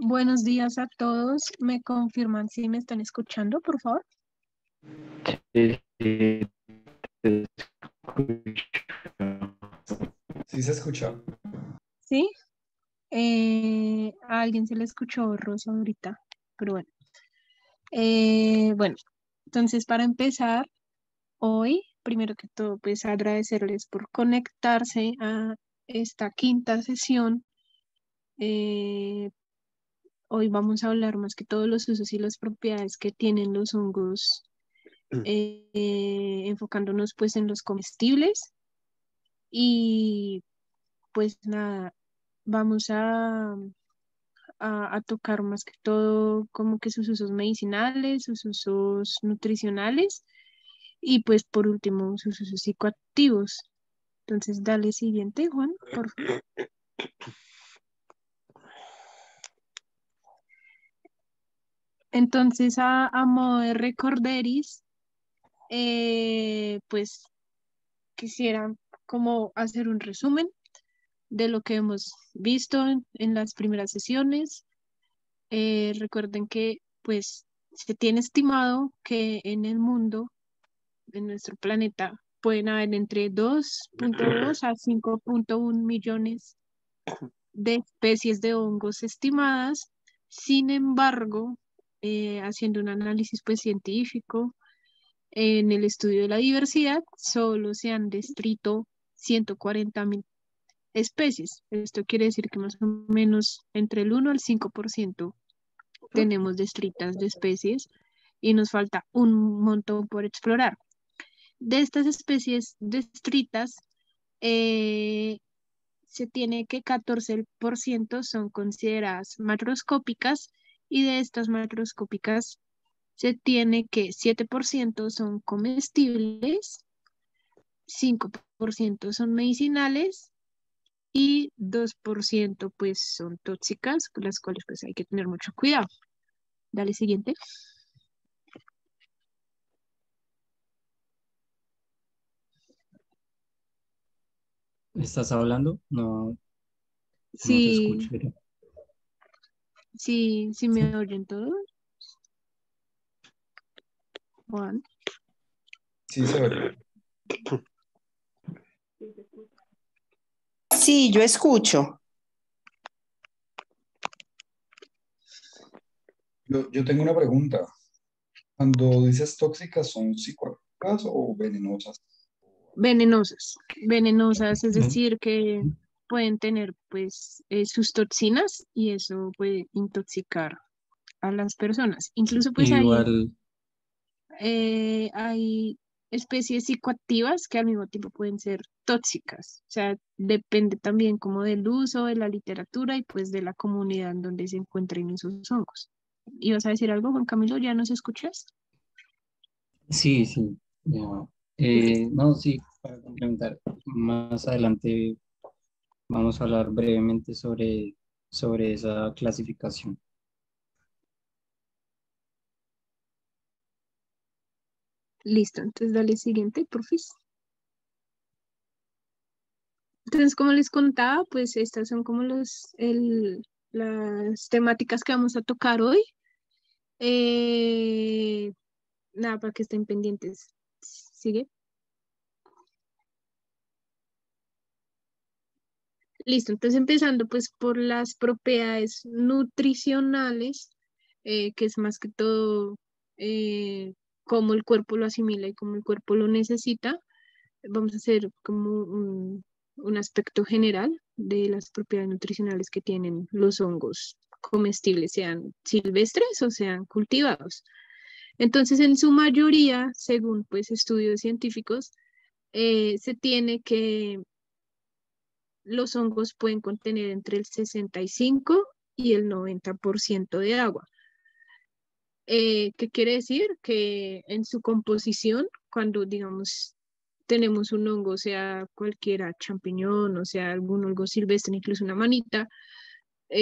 Buenos días a todos. ¿Me confirman si me están escuchando, por favor? Sí, sí, te escucho. Sí se escucha. Sí. A alguien se le escuchó borroso ahorita, pero bueno. Bueno, entonces para empezar, hoy, primero que todo, pues agradecerles por conectarse a esta quinta sesión. Eh, Hoy vamos a hablar más que todo los usos y las propiedades que tienen los hongos, enfocándonos pues en los comestibles. Y pues nada, vamos a tocar más que todo como que sus usos medicinales, sus usos nutricionales y pues por último sus usos psicoactivos. Entonces, dale siguiente, Juan, por favor. Entonces, a modo de recorderis, pues quisiera como hacer un resumen de lo que hemos visto en las primeras sesiones. Recuerden que pues se tiene estimado que en el mundo, en nuestro planeta, pueden haber entre 2.2 a 5.1 millones de especies de hongos estimadas. Sin embargo, haciendo un análisis pues científico, en el estudio de la diversidad, solo se han descrito 140.000 especies. Esto quiere decir que más o menos entre el 1 al 5% tenemos descritas de especies y nos falta un montón por explorar. De estas especies descritas, se tiene que 14% son consideradas macroscópicas y de estas macroscópicas se tiene que 7% son comestibles, 5% son medicinales y 2% pues son tóxicas, con las cuales pues hay que tener mucho cuidado. Dale siguiente. ¿Estás hablando? No, no te Sí, escucho. sí, sí Sí. me oyen todos. Juan. Sí se oye. Sí, yo escucho. Yo tengo una pregunta. Cuando dices tóxicas, ¿son psicoactivas o venenosas? Venenosas, venenosas, es decir, que pueden tener pues sus toxinas y eso puede intoxicar a las personas. Incluso pues Igual, hay especies psicoactivas que al mismo tiempo pueden ser tóxicas. O sea, depende también como del uso de la literatura y pues de la comunidad en donde se encuentren esos hongos. ¿Ibas a decir algo, Juan Camilo? ¿Ya nos escuchas? sí, sí. Ya. No, sí, para complementar, más adelante vamos a hablar brevemente sobre esa clasificación. Listo, entonces dale siguiente, porfis. Entonces, como les contaba, pues estas son como las temáticas que vamos a tocar hoy. Eh, Nada, para que estén pendientes. ¿Sigue? Listo, entonces empezando pues por las propiedades nutricionales, que es más que todo cómo el cuerpo lo asimila y cómo el cuerpo lo necesita. Vamos a hacer como un aspecto general de las propiedades nutricionales que tienen los hongos comestibles, sean silvestres o sean cultivados. Entonces, en su mayoría, según pues estudios científicos, se tiene que los hongos pueden contener entre el 65 y el 90% de agua. ¿Qué quiere decir? Que en su composición, cuando digamos tenemos un hongo, sea cualquiera champiñón, o sea algún hongo silvestre, incluso una manita,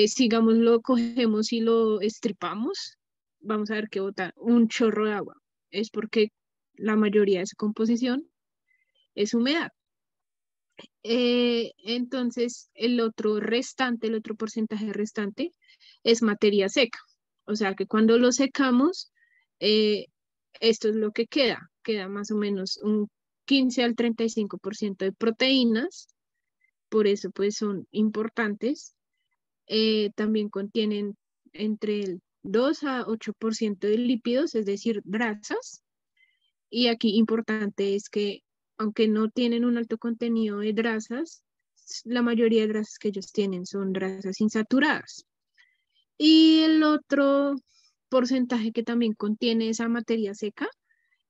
sigamos lo cogemos y lo estripamos, vamos a ver que bota un chorro de agua. Es porque la mayoría de su composición es humedad. Entonces, el otro porcentaje restante, es materia seca. O sea que cuando lo secamos, esto es lo que queda más o menos un 15 al 35% de proteínas, por eso pues son importantes. También contienen entre el 2 a 8% de lípidos, es decir, grasas. Y aquí importante es que aunque no tienen un alto contenido de grasas, la mayoría de grasas que ellos tienen son grasas insaturadas. Y el otro porcentaje que también contiene esa materia seca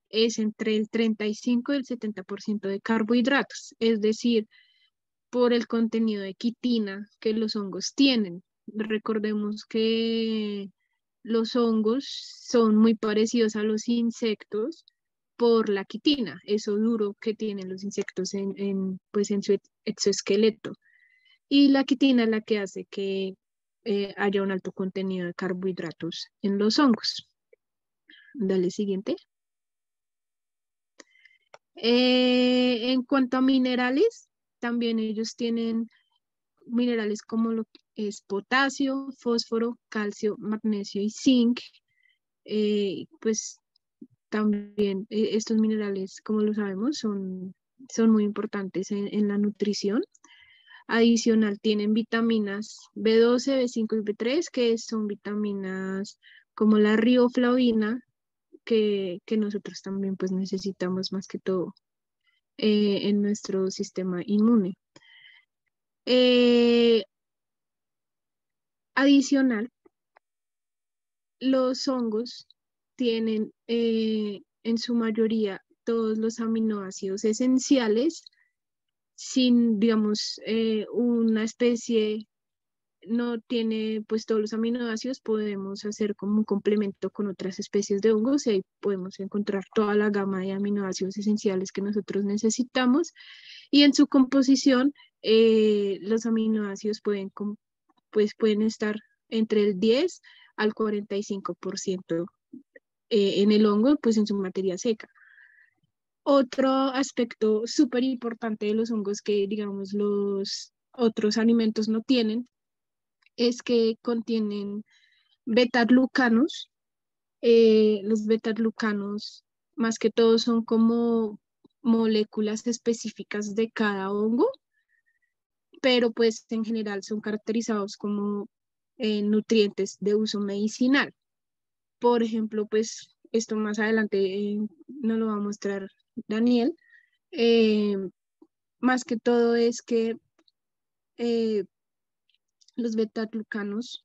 es entre el 35 y el 70% de carbohidratos, es decir, por el contenido de quitina que los hongos tienen. Recordemos que los hongos son muy parecidos a los insectos por la quitina, eso duro que tienen los insectos pues en su exoesqueleto. Y la quitina es la que hace que haya un alto contenido de carbohidratos en los hongos. Dale, siguiente. En cuanto a minerales, también ellos tienen minerales como lo que es potasio, fósforo, calcio, magnesio y zinc. Pues también estos minerales, como lo sabemos, son muy importantes en la nutrición. Adicional, tienen vitaminas B12, B5 y B3, que son vitaminas como la riboflavina, que nosotros también pues necesitamos más que todo en nuestro sistema inmune. Adicional, los hongos tienen en su mayoría todos los aminoácidos esenciales. Sin, digamos, una especie no tiene pues todos los aminoácidos, podemos hacer como un complemento con otras especies de hongos y ahí podemos encontrar toda la gama de aminoácidos esenciales que nosotros necesitamos. Y en su composición, los aminoácidos pueden estar entre el 10 al 45% en el hongo, pues en su materia seca. Otro aspecto súper importante de los hongos que, digamos, los otros alimentos no tienen es que contienen beta-glucanos. Los beta-glucanos, más que todo, son como moléculas específicas de cada hongo, pero pues en general son caracterizados como nutrientes de uso medicinal. Por ejemplo, pues esto más adelante nos lo va a mostrar Daniel. Eh, Más que todo es que eh, los beta-glucanos,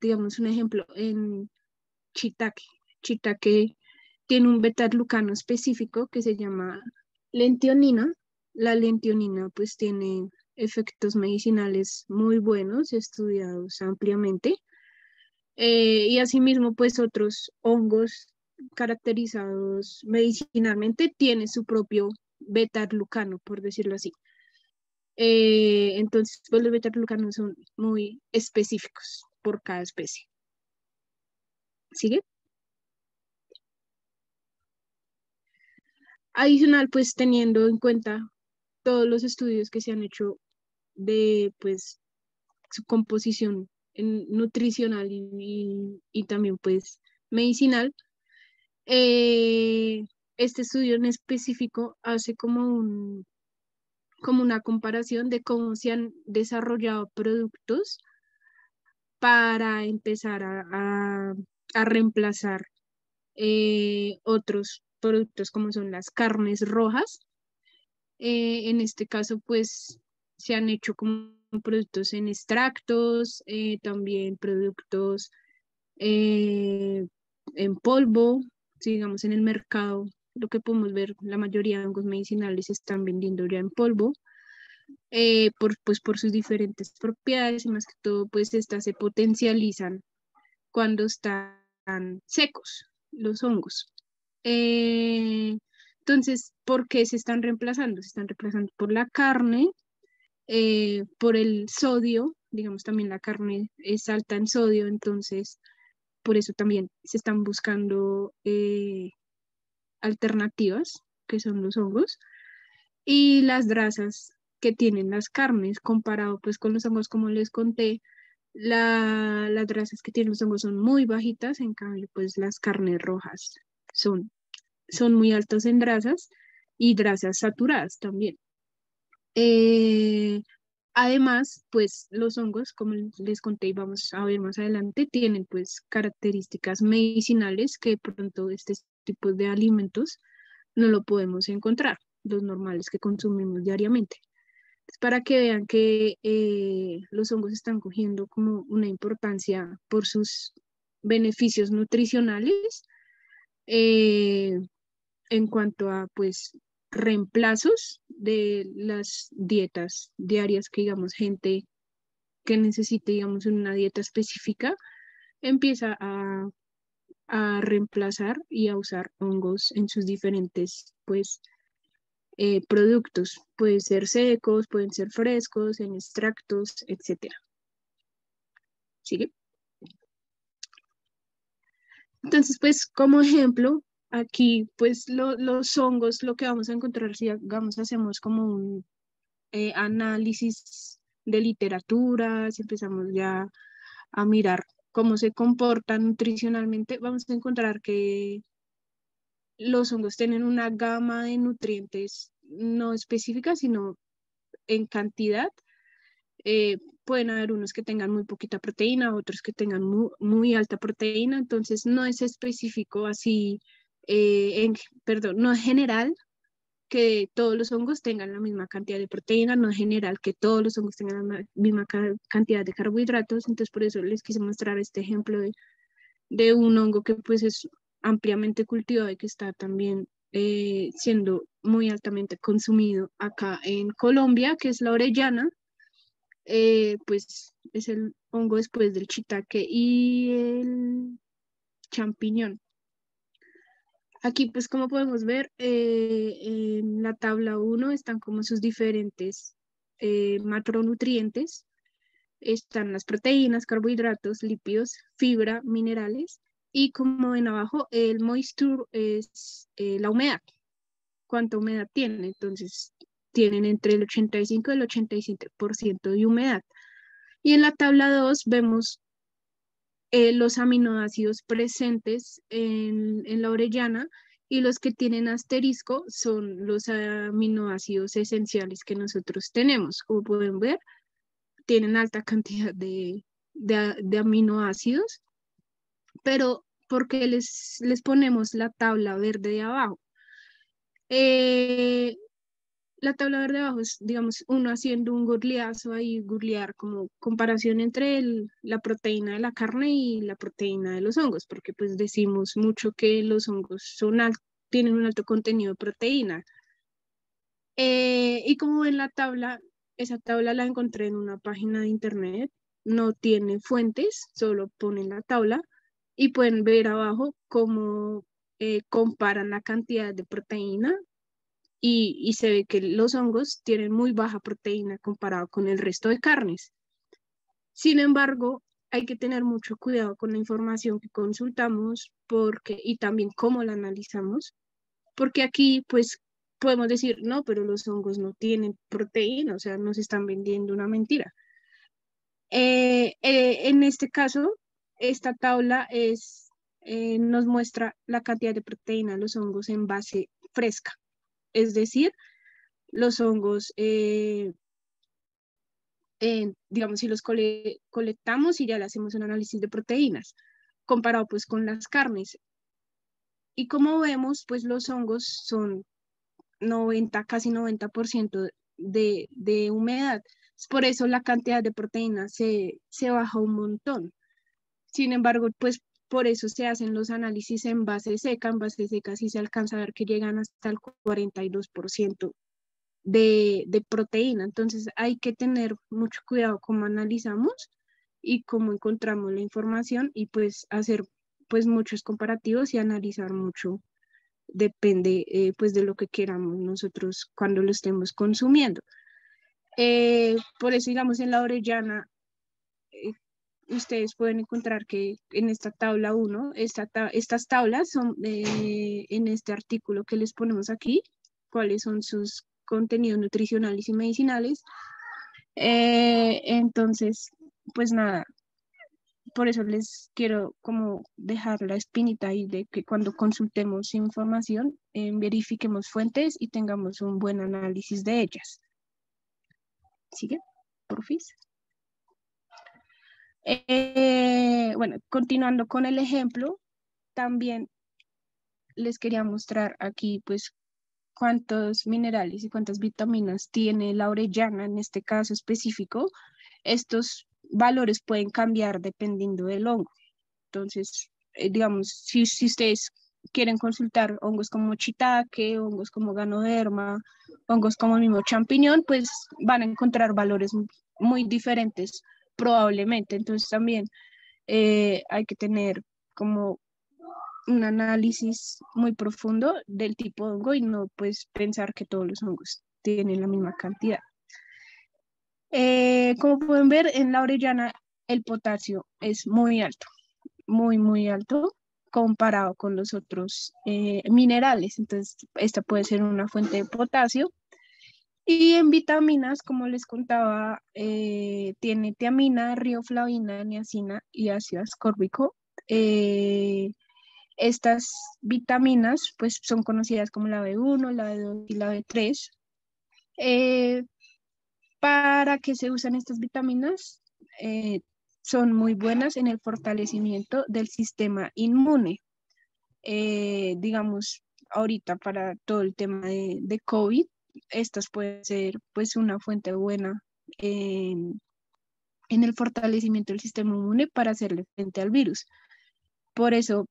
digamos un ejemplo, en shiitake. Shiitake tiene un beta-glucano específico que se llama lentionina. La lentionina pues tiene efectos medicinales muy buenos, estudiados ampliamente. Y asimismo pues otros hongos caracterizados medicinalmente tienen su propio beta-glucano, por decirlo así. Entonces, pues los beta-glucanos son muy específicos por cada especie. ¿Sigue? Adicional, pues teniendo en cuenta todos los estudios que se han hecho de pues su composición nutricional y también pues medicinal, este estudio en específico hace como una comparación de cómo se han desarrollado productos para empezar a reemplazar otros productos como son las carnes rojas. En este caso, pues se han hecho como productos en extractos, también productos en polvo, digamos en el mercado. Lo que podemos ver, la mayoría de hongos medicinales se están vendiendo ya en polvo. Pues por sus diferentes propiedades y más que todo pues estas se potencializan cuando están secos los hongos. Entonces, ¿por qué se están reemplazando? Se están reemplazando por la carne, por el sodio, digamos también la carne es alta en sodio, entonces por eso también se están buscando alternativas, que son los hongos, y las grasas que tienen las carnes, comparado pues con los hongos, como les conté, Las grasas que tienen los hongos son muy bajitas, en cambio, pues las carnes rojas son muy altas en grasas y grasas saturadas también. Además, pues los hongos, como les conté y vamos a ver más adelante, tienen pues características medicinales que de pronto este tipo de alimentos no lo podemos encontrar, los normales que consumimos diariamente. Es para que vean que los hongos están cogiendo como una importancia por sus beneficios nutricionales eh, en cuanto a pues reemplazos de las dietas diarias que digamos gente que necesite digamos una dieta específica empieza a reemplazar y a usar hongos en sus diferentes pues productos. Pueden ser secos, pueden ser frescos, en extractos, etcétera. ¿Sigue? Entonces, pues como ejemplo, aquí pues los hongos, lo que vamos a encontrar si digamos hacemos como un análisis de literatura, si empezamos ya a mirar cómo se comportan nutricionalmente, vamos a encontrar que los hongos tienen una gama de nutrientes no específicas, sino en cantidad. Pueden haber unos que tengan muy poquita proteína, otros que tengan muy alta proteína, entonces no es específico así, perdón, no es general que todos los hongos tengan la misma cantidad de proteína, no es general que todos los hongos tengan la misma cantidad de carbohidratos, entonces por eso les quise mostrar este ejemplo de un hongo que pues es ampliamente cultivado y que está también siendo muy altamente consumido acá en Colombia, que es la orellana. Pues es el hongo después del shiitake y el champiñón. Aquí pues como podemos ver en la tabla 1 están como sus diferentes macronutrientes. Están las proteínas, carbohidratos, lípidos, fibra, minerales y como ven abajo el moisture es la humedad. ¿Cuánta humedad tiene? Entonces tienen entre el 85 y el 87% de humedad. Y en la tabla 2 vemos los aminoácidos presentes en la orellana y los que tienen asterisco son los aminoácidos esenciales que nosotros tenemos. Como pueden ver, tienen alta cantidad de aminoácidos, pero ¿por qué les ponemos la tabla verde de abajo? La tabla verde abajo es, digamos, uno haciendo un googleazo ahí, googlear como comparación entre la proteína de la carne y la proteína de los hongos, porque pues decimos mucho que los hongos tienen un alto contenido de proteína. Y como ven la tabla, esa tabla la encontré en una página de internet, no tiene fuentes, solo ponen la tabla y pueden ver abajo cómo comparan la cantidad de proteína y se ve que los hongos tienen muy baja proteína comparado con el resto de carnes. Sin embargo, hay que tener mucho cuidado con la información que consultamos y también cómo la analizamos, porque aquí pues podemos decir, no, pero los hongos no tienen proteína, o sea, nos están vendiendo una mentira. En este caso, esta tabla nos muestra la cantidad de proteína de los hongos en base fresca, es decir, los hongos, digamos, si los colectamos y ya le hacemos un análisis de proteínas, comparado pues con las carnes. Y como vemos, pues los hongos son casi 90% de humedad. Por eso la cantidad de proteína se baja un montón. Sin embargo, pues por eso se hacen los análisis en base seca. En base seca sí se alcanza a ver que llegan hasta el 42% de proteína. Entonces hay que tener mucho cuidado cómo analizamos y cómo encontramos la información y pues hacer pues muchos comparativos y analizar mucho. Depende pues de lo que queramos nosotros cuando lo estemos consumiendo. Por eso digamos en la orellana ustedes pueden encontrar que en esta tabla 1, estas tablas son en este artículo que les ponemos aquí, cuáles son sus contenidos nutricionales y medicinales. Entonces, pues nada, por eso les quiero como dejar la espinita ahí de que cuando consultemos información, verifiquemos fuentes y tengamos un buen análisis de ellas. ¿Sigue? Porfis. Bueno, continuando con el ejemplo, también les quería mostrar aquí pues cuántos minerales y cuántas vitaminas tiene la orellana en este caso específico. Estos valores pueden cambiar dependiendo del hongo. Entonces, digamos, si ustedes quieren consultar hongos como shiitake, hongos como ganoderma, hongos como el mismo champiñón, pues van a encontrar valores muy diferentes probablemente. Entonces también hay que tener como un análisis muy profundo del tipo de hongo y no pues pensar que todos los hongos tienen la misma cantidad. Como pueden ver, en la orellana el potasio es muy alto, muy alto comparado con los otros minerales. Entonces, esta puede ser una fuente de potasio. Y en vitaminas, como les contaba, tiene tiamina, rioflavina, niacina y ácido ascórbico. Estas vitaminas pues son conocidas como la B1, la B2 y la B3. ¿Para qué se usan estas vitaminas? Son muy buenas en el fortalecimiento del sistema inmune. Digamos, ahorita para todo el tema de COVID, estas pueden ser pues una fuente buena en el fortalecimiento del sistema inmune para hacerle frente al virus. Por eso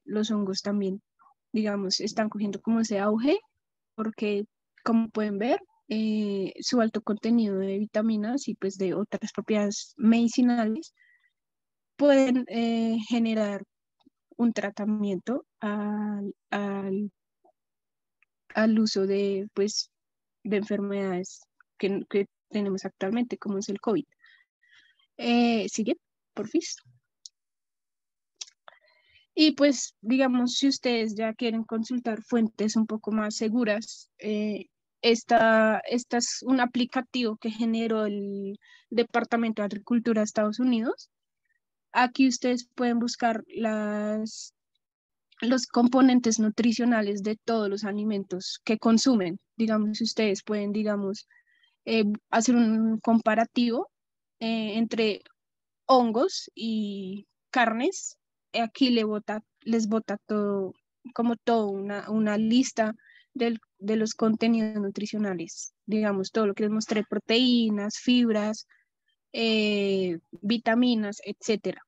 los hongos también, digamos, están cogiendo como ese auge, porque como pueden ver, su alto contenido de vitaminas y pues de otras propiedades medicinales pueden generar un tratamiento al uso de, pues, de enfermedades que tenemos actualmente, como es el COVID. Sigue, porfis. Y pues, digamos, si ustedes ya quieren consultar fuentes un poco más seguras, esta es un aplicativo que generó el Departamento de Agricultura de Estados Unidos. Aquí ustedes pueden buscar los componentes nutricionales de todos los alimentos que consumen. Digamos, ustedes pueden, digamos, hacer un comparativo entre hongos y carnes. Aquí les bota todo, como todo una lista de los contenidos nutricionales. Digamos, todo lo que les mostré, proteínas, fibras, vitaminas, etcétera.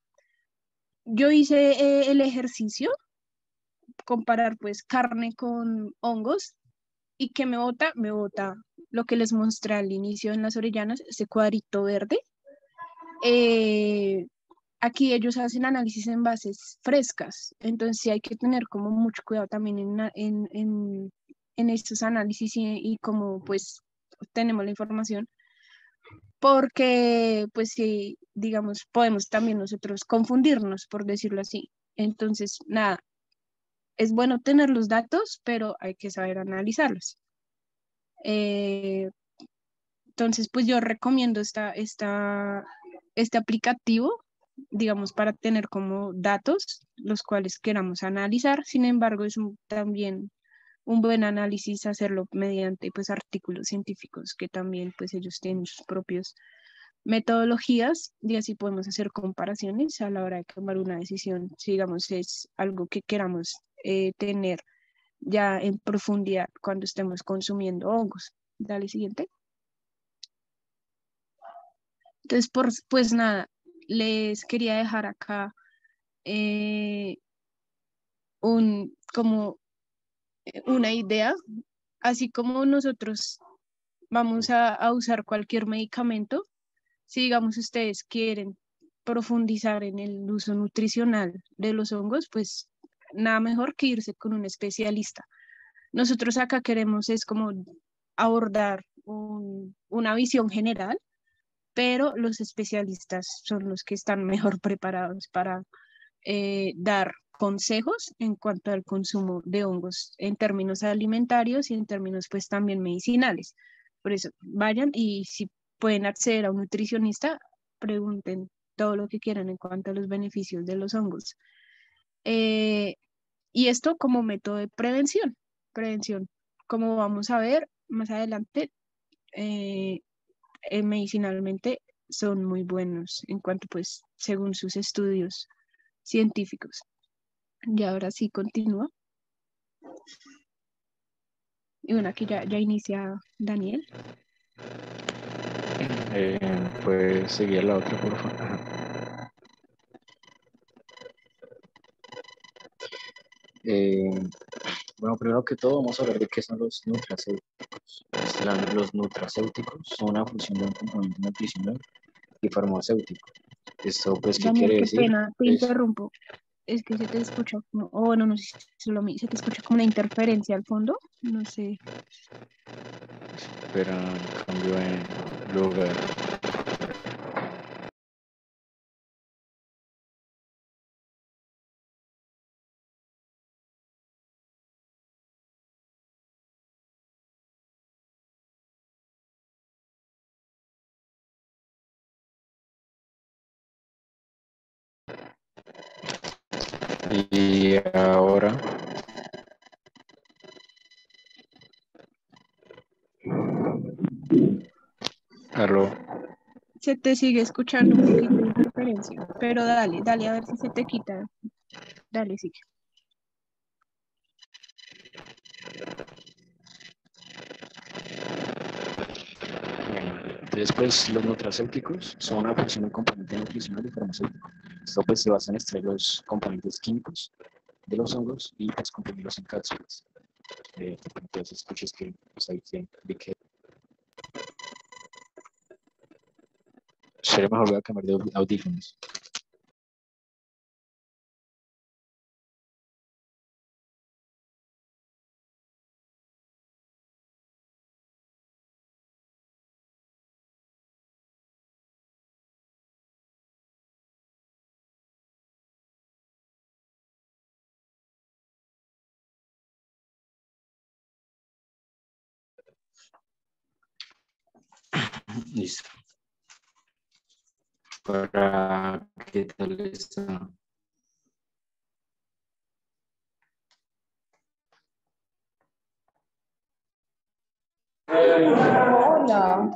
Yo hice el ejercicio, comparar pues carne con hongos, y que me bota lo que les mostré al inicio en las orellanas, ese cuadrito verde. Aquí ellos hacen análisis en bases frescas, entonces sí hay que tener como mucho cuidado también en estos análisis y como pues tenemos la información, porque pues sí, digamos, podemos también nosotros confundirnos, por decirlo así. Entonces, nada, es bueno tener los datos, pero hay que saber analizarlos. Entonces, pues yo recomiendo este aplicativo, digamos, para tener como datos los cuales queramos analizar. Sin embargo, es también un buen análisis hacerlo mediante pues artículos científicos que también pues ellos tienen sus propios metodologías y así podemos hacer comparaciones a la hora de tomar una decisión, si digamos es algo que queramos tener ya en profundidad cuando estemos consumiendo hongos. Dale, siguiente. Entonces, pues nada, les quería dejar acá como una idea, así como nosotros vamos a usar cualquier medicamento, si digamos ustedes quieren profundizar en el uso nutricional de los hongos, pues nada mejor que irse con un especialista. Nosotros acá queremos es como abordar una visión general, pero los especialistas son los que están mejor preparados para dar consejos en cuanto al consumo de hongos en términos alimentarios y en términos pues también medicinales. Por eso vayan y si pueden acceder a un nutricionista, pregunten todo lo que quieran en cuanto a los beneficios de los hongos. Y esto como método de prevención. Prevención, como vamos a ver más adelante, medicinalmente son muy buenos en cuanto, pues, según sus estudios científicos. Y ahora sí continúa. Y bueno, aquí ya inicia Daniel. Pues seguir la otra, por favor. Ajá. Bueno, primero que todo vamos a hablar de qué son los nutracéuticos. Los nutracéuticos son una función de un componente nutricional y farmacéutico. Esto, pues, ¿qué Daniel, quiere qué decir? pena, te Pues, interrumpo. Es que se te escucha, o bueno, no sé si solo a mí, se te escucha como una interferencia al fondo. No sé. espera, cambio en lugar. Y ahora, aló. Se te sigue escuchando un poquito de interferencia, pero dale, a ver si se te quita. Dale, sigue. Entonces, pues, los nutracéuticos son una función de un componente nutricional y farmacéutico. Esto, pues, se basa en extraer los componentes químicos de los hongos y, pues, comprimirlos en cápsulas. Entonces, escuches que, pues, ahí vi que sería mejor voy a cambiar de audífonos. Listo. Para qué tal está. Hola.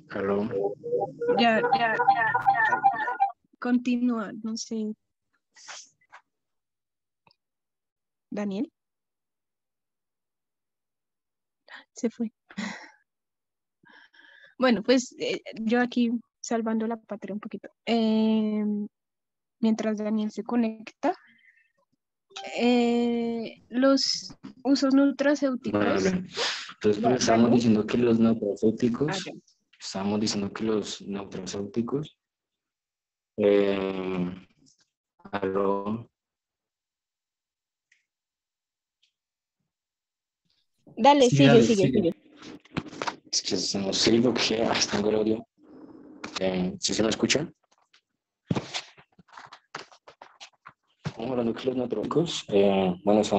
Aló. Ya, continúa, no sé. Daniel, se fue. Bueno, pues yo aquí salvando la patria un poquito. Mientras Daniel se conecta, los usos nutracéuticos. Vale. Entonces, pues Daniel. estábamos diciendo que los nutracéuticos, eh, aló. Dale, Sí, dale, sigue. Es que no sé lo que tengo el audio. ¿Sí se me escucha? Estamos hablando que los nutracéuticos, bueno, es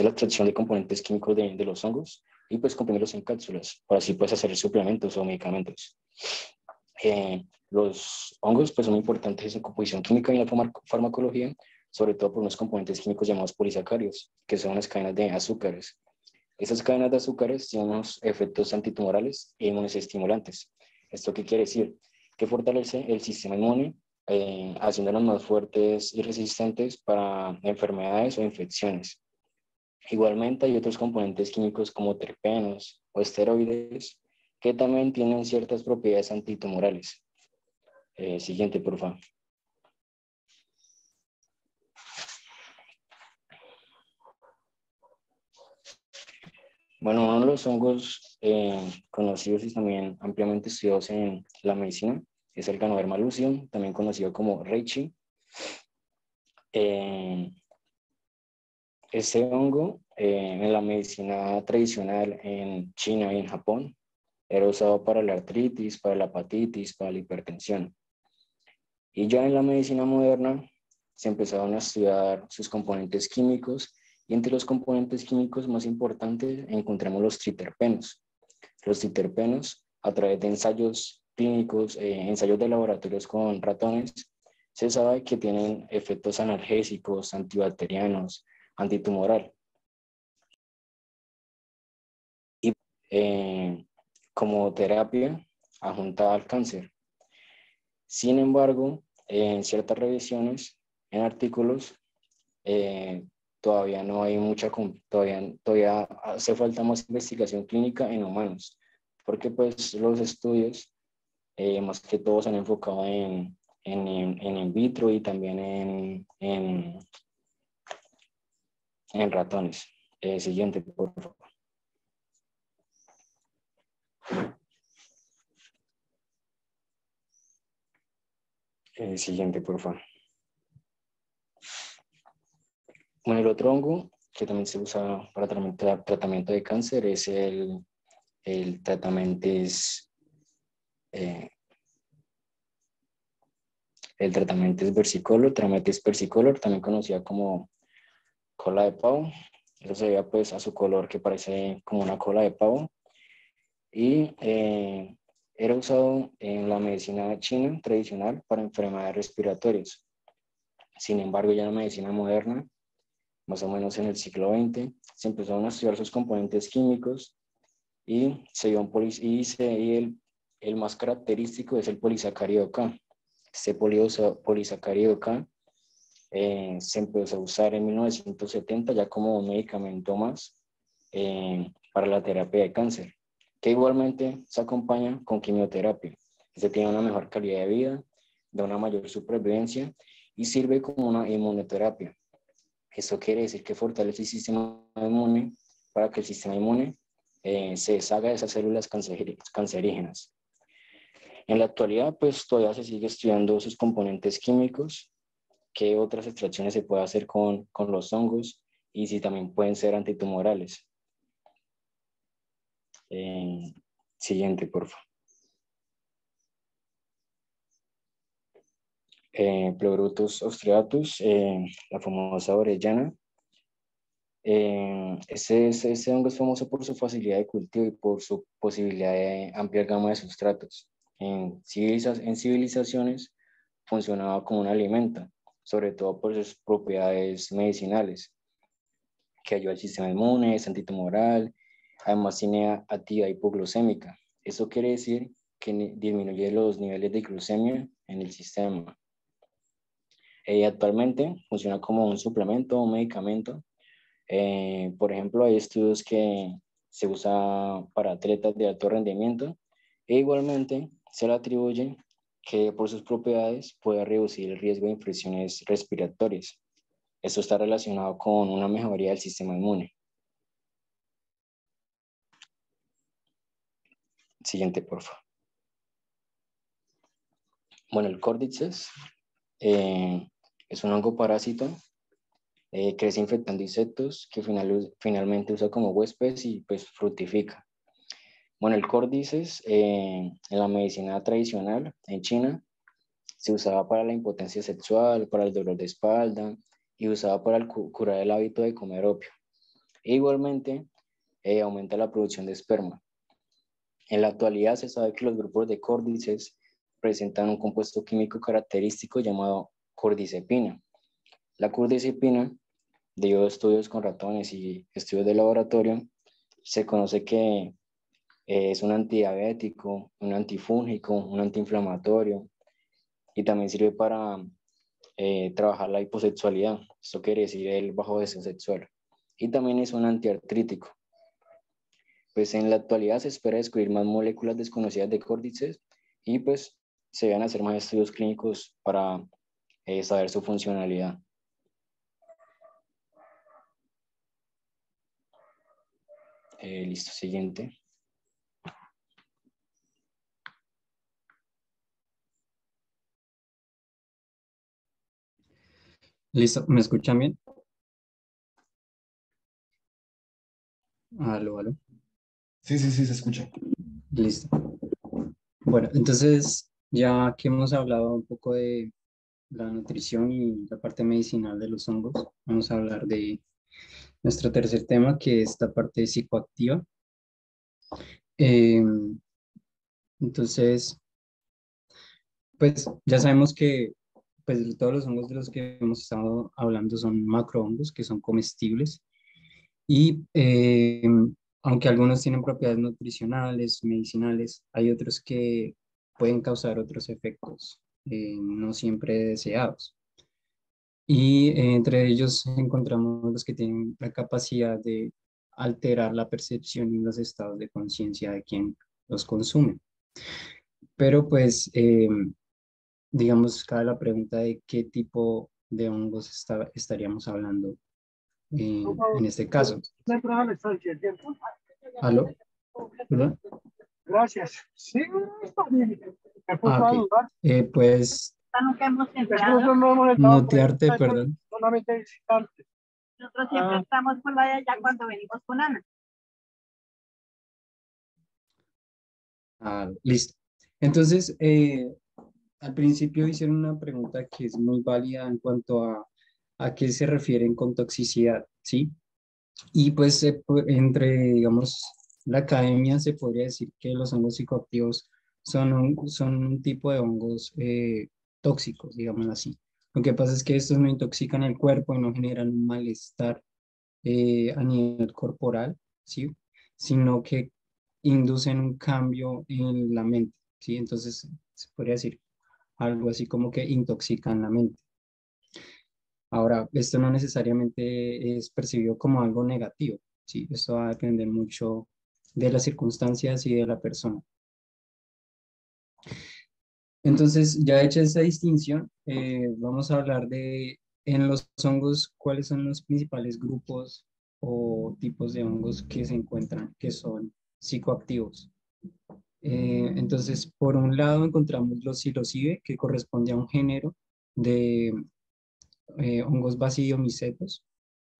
la extracción de componentes químicos de los hongos y pues comprimirlos en cápsulas para así pues hacer suplementos o medicamentos. Los hongos pues son muy importantes en su composición química y en la farmacología, sobre todo por unos componentes químicos llamados polisacáridos, que son unas cadenas de azúcares. Esas cadenas de azúcares tienen unos efectos antitumorales e inmunoestimulantes. ¿Esto qué quiere decir? Que fortalece el sistema inmune, haciéndolos más fuertes y resistentes para enfermedades o infecciones. Igualmente hay otros componentes químicos como terpenos o esteroides que también tienen ciertas propiedades antitumorales. Siguiente, por favor. Bueno, uno de los hongos conocidos y también ampliamente estudiados en la medicina es el Ganoderma lucium, también conocido como reishi. Este hongo en la medicina tradicional en China y en Japón, era usado para la artritis, para la hepatitis, para la hipertensión. Y ya en la medicina moderna se empezaron a estudiar sus componentes químicos, y entre los componentes químicos más importantes encontramos los triterpenos. Los triterpenos, a través de ensayos clínicos, ensayos de laboratorios con ratones, se sabe que tienen efectos analgésicos, antibacterianos, antitumoral. Y como terapia adjunta al cáncer. Sin embargo, en ciertas revisiones, en artículos, todavía no hay todavía hace falta más investigación clínica en humanos, porque pues los estudios más que todo se han enfocado en in vitro y también en ratones. Siguiente, por favor. Siguiente, por favor. Bueno, el otro hongo que también se usa para tratamiento de cáncer es el tratamiento versicolor, Trametes versicolor, también conocida como cola de pavo. Eso se ve pues a su color que parece como una cola de pavo. Y era usado en la medicina china tradicional para enfermedades respiratorias. Sin embargo, ya en la medicina moderna, más o menos en el siglo XX, se empezaron a estudiar sus componentes químicos y el más característico es el polisacárido K. Este polisacárido K se empezó a usar en 1970 ya como un medicamento más para la terapia de cáncer, que igualmente se acompaña con quimioterapia. Este tiene una mejor calidad de vida, da una mayor supervivencia y sirve como una inmunoterapia. Esto quiere decir que fortalece el sistema inmune para que el sistema inmune se deshaga de esas células cancerígenas. En la actualidad, pues todavía se sigue estudiando sus componentes químicos, qué otras extracciones se puede hacer con los hongos y si también pueden ser antitumorales. Siguiente, por favor. Pleurotus austriatus, la famosa orellana. Este hongo es famoso por su facilidad de cultivo y por su posibilidad de amplia gama de sustratos. En civilizaciones funcionaba como un alimento, sobre todo por sus propiedades medicinales, que ayuda al sistema inmune, es antitumoral, además tiene actividad hipoglucémica. Eso quiere decir que disminuye los niveles de glucemia en el sistema. Actualmente funciona como un suplemento o medicamento. Por ejemplo, hay estudios que se usa para atletas de alto rendimiento e igualmente se le atribuye que por sus propiedades puede reducir el riesgo de infecciones respiratorias. Esto está relacionado con una mejoría del sistema inmune. Siguiente, por favor. Bueno, el Cordyceps es un hongo parásito. Crece infectando insectos que finalmente usa como huéspedes y pues fructifica. Bueno, el Cordyceps en la medicina tradicional en China se usaba para la impotencia sexual, para el dolor de espalda y usaba para curar el hábito de comer opio. E igualmente aumenta la producción de esperma. En la actualidad se sabe que los grupos de Cordyceps presentan un compuesto químico característico llamado cordycepina. La cordycepina, debido a estudios con ratones y estudios de laboratorio, se conoce que es un antidiabético, un antifúngico, un antiinflamatorio y también sirve para trabajar la hiposexualidad. Esto quiere decir el bajo deseo sexual. Y también es un antiartrítico. Pues en la actualidad se espera descubrir más moléculas desconocidas de Cordyceps y pues se van a hacer más estudios clínicos para saber su funcionalidad. Listo, siguiente. Listo, ¿me escuchan bien? Aló, aló. Sí, sí, sí, se escucha. Listo. Bueno, entonces, ya que hemos hablado un poco de la nutrición y la parte medicinal de los hongos, vamos a hablar de nuestro tercer tema, que es la parte psicoactiva. Eh, entonces, pues ya sabemos que pues, todos los hongos de los que hemos estado hablando son macrohongos, que son comestibles. Y aunque algunos tienen propiedades nutricionales, medicinales, hay otros que pueden causar otros efectos no siempre deseados. Y entre ellos encontramos los que tienen la capacidad de alterar la percepción y los estados de conciencia de quien los consume. Pero pues, digamos, cabe la pregunta de qué tipo de hongos estaríamos hablando en este caso. ¿Aló? ¿Perdón? Gracias. Sí, está bien. ¿Me puso Ah, a ok. dudar? Pues Nunca hemos entrado. Nosotros no hemos estado por ahí, mutearte, perdón. solamente visitantes. Nosotros siempre estamos por la de allá cuando venimos con Ana. Ah, listo. Entonces, al principio hicieron una pregunta que es muy válida en cuanto a qué se refieren con toxicidad, ¿sí? Y pues entre, digamos, la academia se podría decir que los hongos psicoactivos son un tipo de hongos tóxicos, digamos así. Lo que pasa es que estos no intoxican el cuerpo y no generan un malestar a nivel corporal, ¿sí? Sino que inducen un cambio en la mente, ¿sí? Entonces, se podría decir algo así como que intoxican la mente. Ahora, esto no necesariamente es percibido como algo negativo, ¿sí? Esto va a depender mucho de las circunstancias y de la persona. Entonces, ya hecha esa distinción, vamos a hablar de, en los hongos, cuáles son los principales grupos o tipos de hongos que se encuentran, que son psicoactivos. Entonces, por un lado encontramos los psilocibe, que corresponde a un género de hongos basidiomicetos,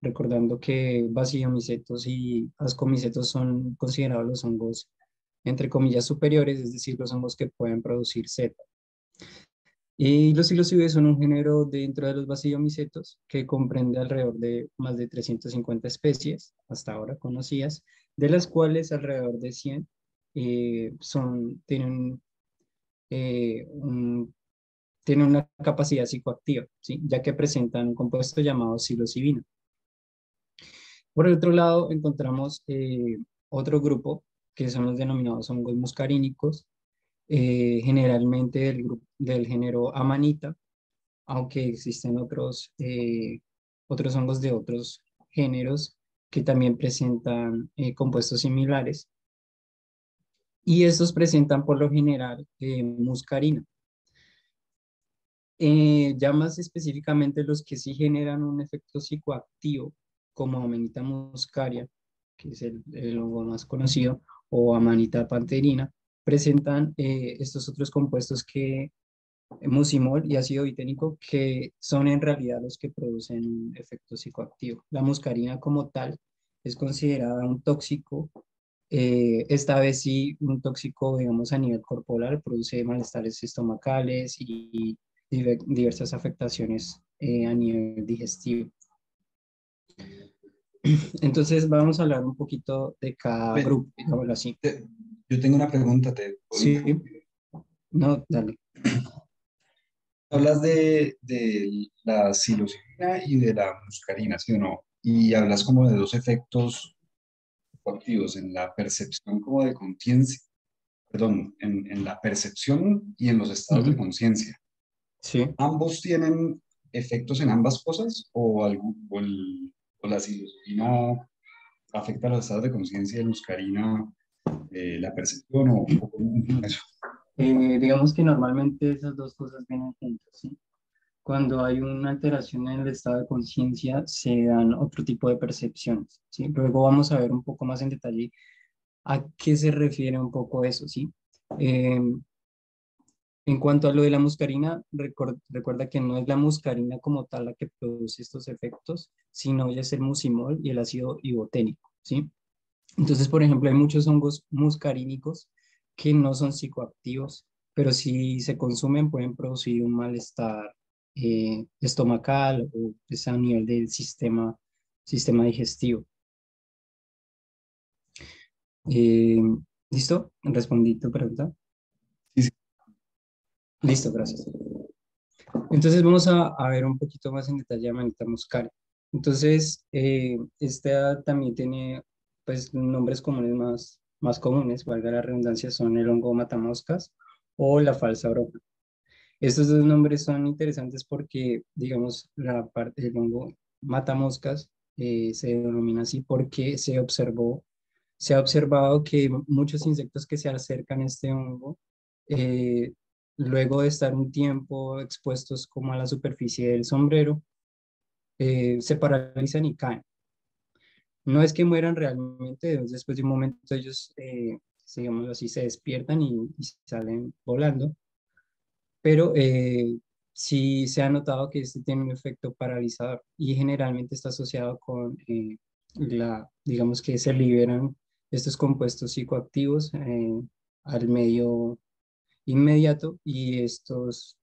recordando que basidiomicetos y ascomicetos son considerados los hongos, entre comillas, superiores, es decir, los hongos que pueden producir seta. Y los psilocibe son un género dentro de los basidiomicetos que comprende alrededor de más de 350 especies, hasta ahora conocidas, de las cuales alrededor de 100 tienen, tienen una capacidad psicoactiva, ¿sí? Ya que presentan un compuesto llamado psilocibina. Por el otro lado, encontramos otro grupo, que son los denominados hongos muscarínicos, generalmente del género Amanita, aunque existen otros hongos de otros géneros que también presentan compuestos similares, y estos presentan por lo general muscarina. Ya más específicamente los que sí generan un efecto psicoactivo, como Amanita muscaria, que es el hongo más conocido, o Amanita panterina, presentan estos otros compuestos que mucimol y ácido biténico, que son en realidad los que producen un efecto psicoactivo. La muscarina como tal es considerada un tóxico, esta vez sí un tóxico, digamos, a nivel corporal, produce malestares estomacales y diversas afectaciones a nivel digestivo. Entonces vamos a hablar un poquito de cada Ven, grupo, digámoslo así. yo tengo una pregunta, ¿te puedo Sí, interrumpir? no, dale. Hablas de la psilocibina y de la muscarina, ¿sí o no? Y hablas como de dos efectos activos en la percepción como de conciencia, perdón, en la percepción y en los estados de Ujú. conciencia. Sí. ¿Ambos tienen efectos en ambas cosas o la psilocibina afecta los estados de conciencia y la muscarina la percepción o cómo funciona eso? Digamos que normalmente esas dos cosas vienen juntas, ¿sí? Cuando hay una alteración en el estado de conciencia, se dan otro tipo de percepciones, ¿sí? Luego vamos a ver un poco más en detalle a qué se refiere un poco eso, ¿sí? Eh, en cuanto a lo de la muscarina, recuerda que no es la muscarina como tal la que produce estos efectos, sino ya es el mucimol y el ácido iboténico, ¿sí? Entonces, por ejemplo, hay muchos hongos muscarínicos que no son psicoactivos, pero si se consumen pueden producir un malestar estomacal o pues, a nivel del sistema digestivo. Eh, ¿Listo? ¿Respondí tu pregunta? Sí, sí. Listo, gracias. Entonces vamos a ver un poquito más en detalle a Manita muscaria. Entonces, esta también tiene pues nombres comunes más comunes, valga la redundancia, son el hongo matamoscas o la falsa bruja. Estos dos nombres son interesantes porque, digamos, la parte del hongo matamoscas se denomina así porque se ha observado que muchos insectos que se acercan a este hongo, eh, luego de estar un tiempo expuestos como a la superficie del sombrero, se paralizan y caen. No es que mueran realmente, después de un momento ellos, digamos así, se despiertan y salen volando, pero sí se ha notado que este tiene un efecto paralizador y generalmente está asociado con digamos que se liberan estos compuestos psicoactivos al medio inmediato y estos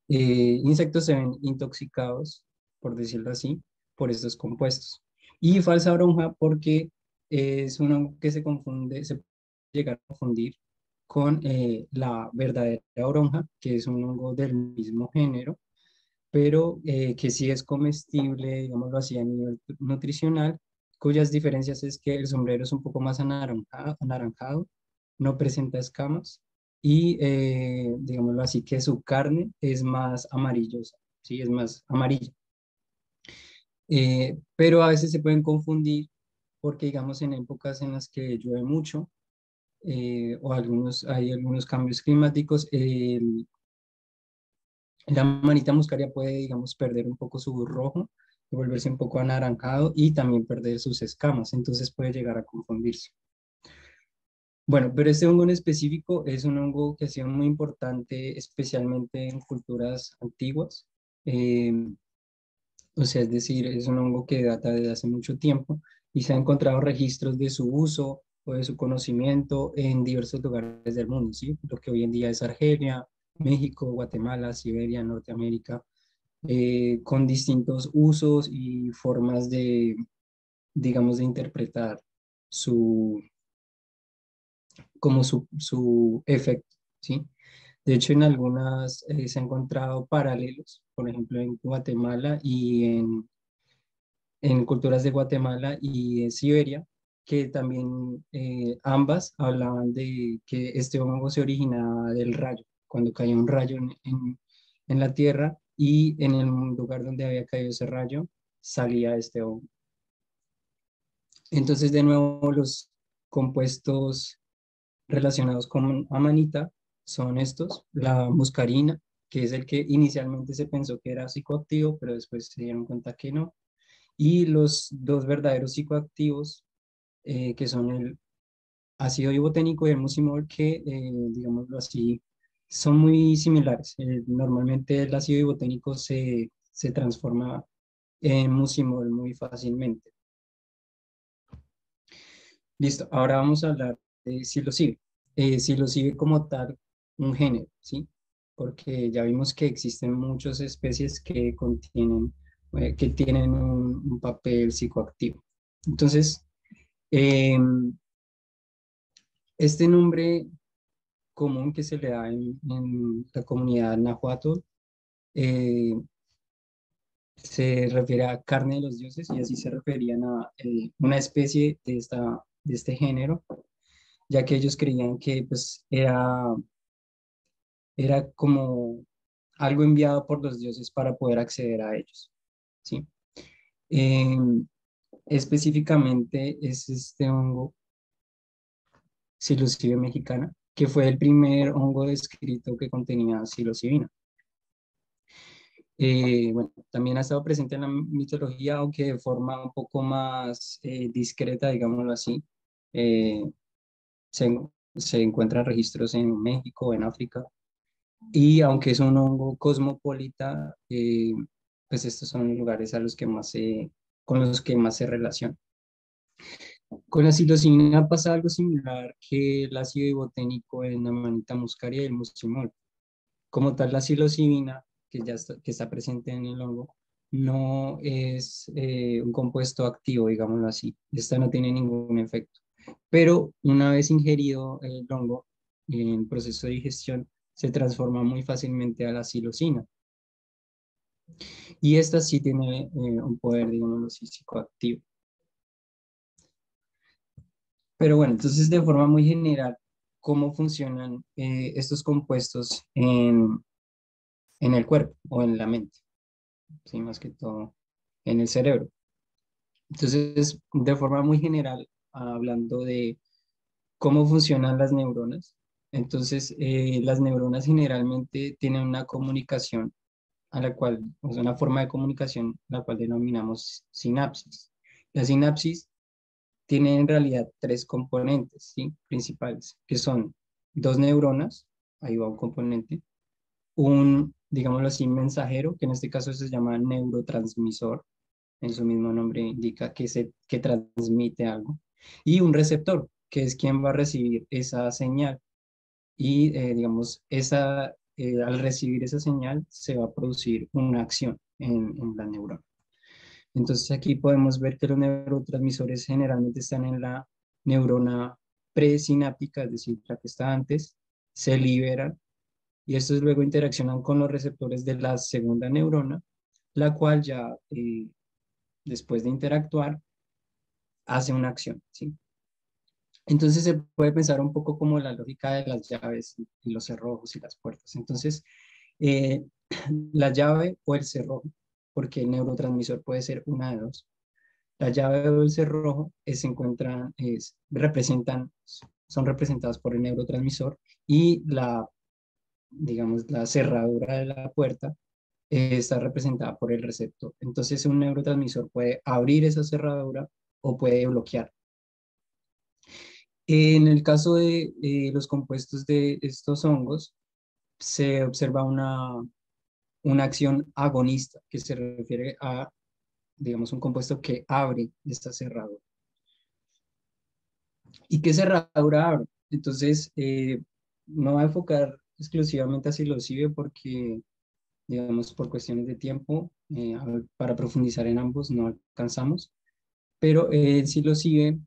insectos se ven intoxicados, por decirlo así, por estos compuestos. Y falsa bruja porque es un hongo que se confunde, se puede llegar a confundir con la verdadera bronja, que es un hongo del mismo género, pero que sí es comestible, digámoslo así, a nivel nutricional, cuyas diferencias es que el sombrero es un poco más anaranjado, no presenta escamas y, digámoslo así, que su carne es más amarillosa, sí, es más amarilla. Pero a veces se pueden confundir porque, digamos, en épocas en las que llueve mucho, o hay algunos cambios climáticos, la manita muscaria puede, digamos, perder un poco su rojo, volverse un poco anaranjado y también perder sus escamas, entonces puede llegar a confundirse. Bueno, pero este hongo en específico es un hongo que ha sido muy importante, especialmente en culturas antiguas. Eh, o sea, es decir, es un hongo que data de hace mucho tiempo y se han encontrado registros de su uso o de su conocimiento en diversos lugares del mundo, ¿sí? Lo que hoy en día es Argelia, México, Guatemala, Siberia, Norteamérica, con distintos usos y formas de, digamos, de interpretar su, como su efecto, ¿sí? De hecho, en algunas se han encontrado paralelos, por ejemplo, en Guatemala y en culturas de Guatemala y en Siberia, que también ambas hablaban de que este hongo se originaba del rayo, cuando caía un rayo en la tierra y en el lugar donde había caído ese rayo salía este hongo. Entonces, de nuevo, los compuestos relacionados con amanita son estos, la muscarina, que es el que inicialmente se pensó que era psicoactivo, pero después se dieron cuenta que no, y los dos verdaderos psicoactivos, que son el ácido iboténico y el mucimol, que, digámoslo así, son muy similares. Normalmente el ácido iboténico se transforma en mucimol muy fácilmente. Listo, ahora vamos a hablar de psilocibe. Psilocibe como tal, un género, ¿sí? Porque ya vimos que existen muchas especies que que tienen un papel psicoactivo. Entonces, este nombre común que se le da en la comunidad nahuatl eh, se refiere a carne de los dioses y así se referían a una especie de este género, ya que ellos creían que pues, era como algo enviado por los dioses para poder acceder a ellos, ¿sí? Em, Específicamente es este hongo psilocibe mexicana, que fue el primer hongo descrito que contenía psilocibina. Bueno, también ha estado presente en la mitología, aunque de forma un poco más discreta, digámoslo así. Eh, se, se encuentran registros en México, en África, y aunque es un hongo cosmopolita, pues estos son los lugares a los que con los que más se relaciona. Con la psilocibina pasa algo similar que el ácido iboténico en la manita muscaria y el muscimol. Como tal, la psilocibina, que está presente en el hongo, no es un compuesto activo, digámoslo así. Esta no tiene ningún efecto. Pero una vez ingerido el hongo en proceso de digestión, se transforma muy fácilmente a la psilocina. Y esta sí tiene un poder, digámoslo así, psicoactivo. Pero bueno, entonces de forma muy general, ¿cómo funcionan estos compuestos en el cuerpo o en la mente? Sí, más que todo en el cerebro. Entonces, de forma muy general, hablando de cómo funcionan las neuronas, entonces las neuronas generalmente tienen una comunicación a la cual, o sea, una forma de comunicación, la cual denominamos sinapsis. La sinapsis tiene en realidad tres componentes, ¿sí? Principales, que son dos neuronas, ahí va un componente, un, digámoslo así, mensajero, que en este caso se llama neurotransmisor, en su mismo nombre indica que transmite algo, y un receptor, que es quien va a recibir esa señal. Y, digamos, al recibir esa señal se va a producir una acción en la neurona. Entonces aquí podemos ver que los neurotransmisores generalmente están en la neurona presináptica, es decir, la que está antes, se liberan y estos luego interaccionan con los receptores de la segunda neurona, la cual ya después de interactuar hace una acción, ¿sí? Entonces se puede pensar un poco como la lógica de las llaves y los cerrojos y las puertas. Entonces, eh, la llave o el cerrojo, porque el neurotransmisor puede ser una de dos. La llave o el cerrojo son representadas por el neurotransmisor y digamos, la cerradura de la puerta está representada por el receptor. Entonces, un neurotransmisor puede abrir esa cerradura o puede bloquear. En el caso de los compuestos de estos hongos, se observa una acción agonista, que se refiere a, digamos, un compuesto que abre esta cerradura. ¿Y qué cerradura abre? Entonces, no voy a enfocar exclusivamente a psilocibe porque, digamos, por cuestiones de tiempo, para profundizar en ambos no alcanzamos, pero el psilocibe,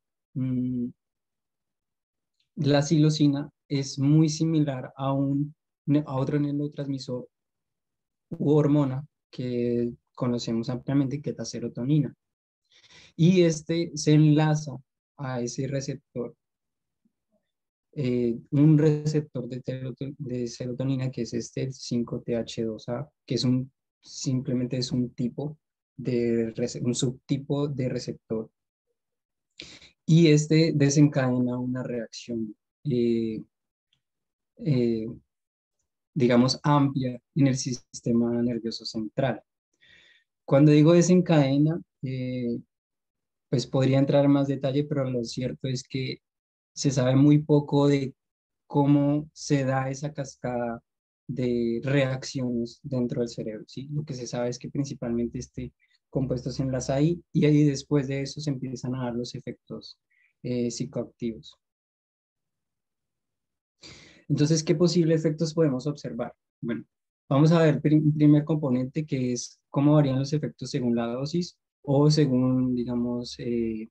la psilocina es muy similar a otro neurotransmisor u hormona que conocemos ampliamente, que es la serotonina. Y este se enlaza a ese receptor, un receptor de serotonina que es el 5-TH2A, que simplemente es un un subtipo de receptor. Y este desencadena una reacción, eh, digamos, amplia en el sistema nervioso central. Cuando digo desencadena, pues podría entrar en más detalle, pero lo cierto es que se sabe muy poco de cómo se da esa cascada de reacciones dentro del cerebro, ¿sí? Lo que se sabe es que principalmente este compuesto se enlaza ahí y ahí después de eso se empiezan a dar los efectos psicoactivos. Entonces, ¿qué posibles efectos podemos observar? Bueno, vamos a ver un primer componente que es cómo varían los efectos según la dosis o según, digamos, el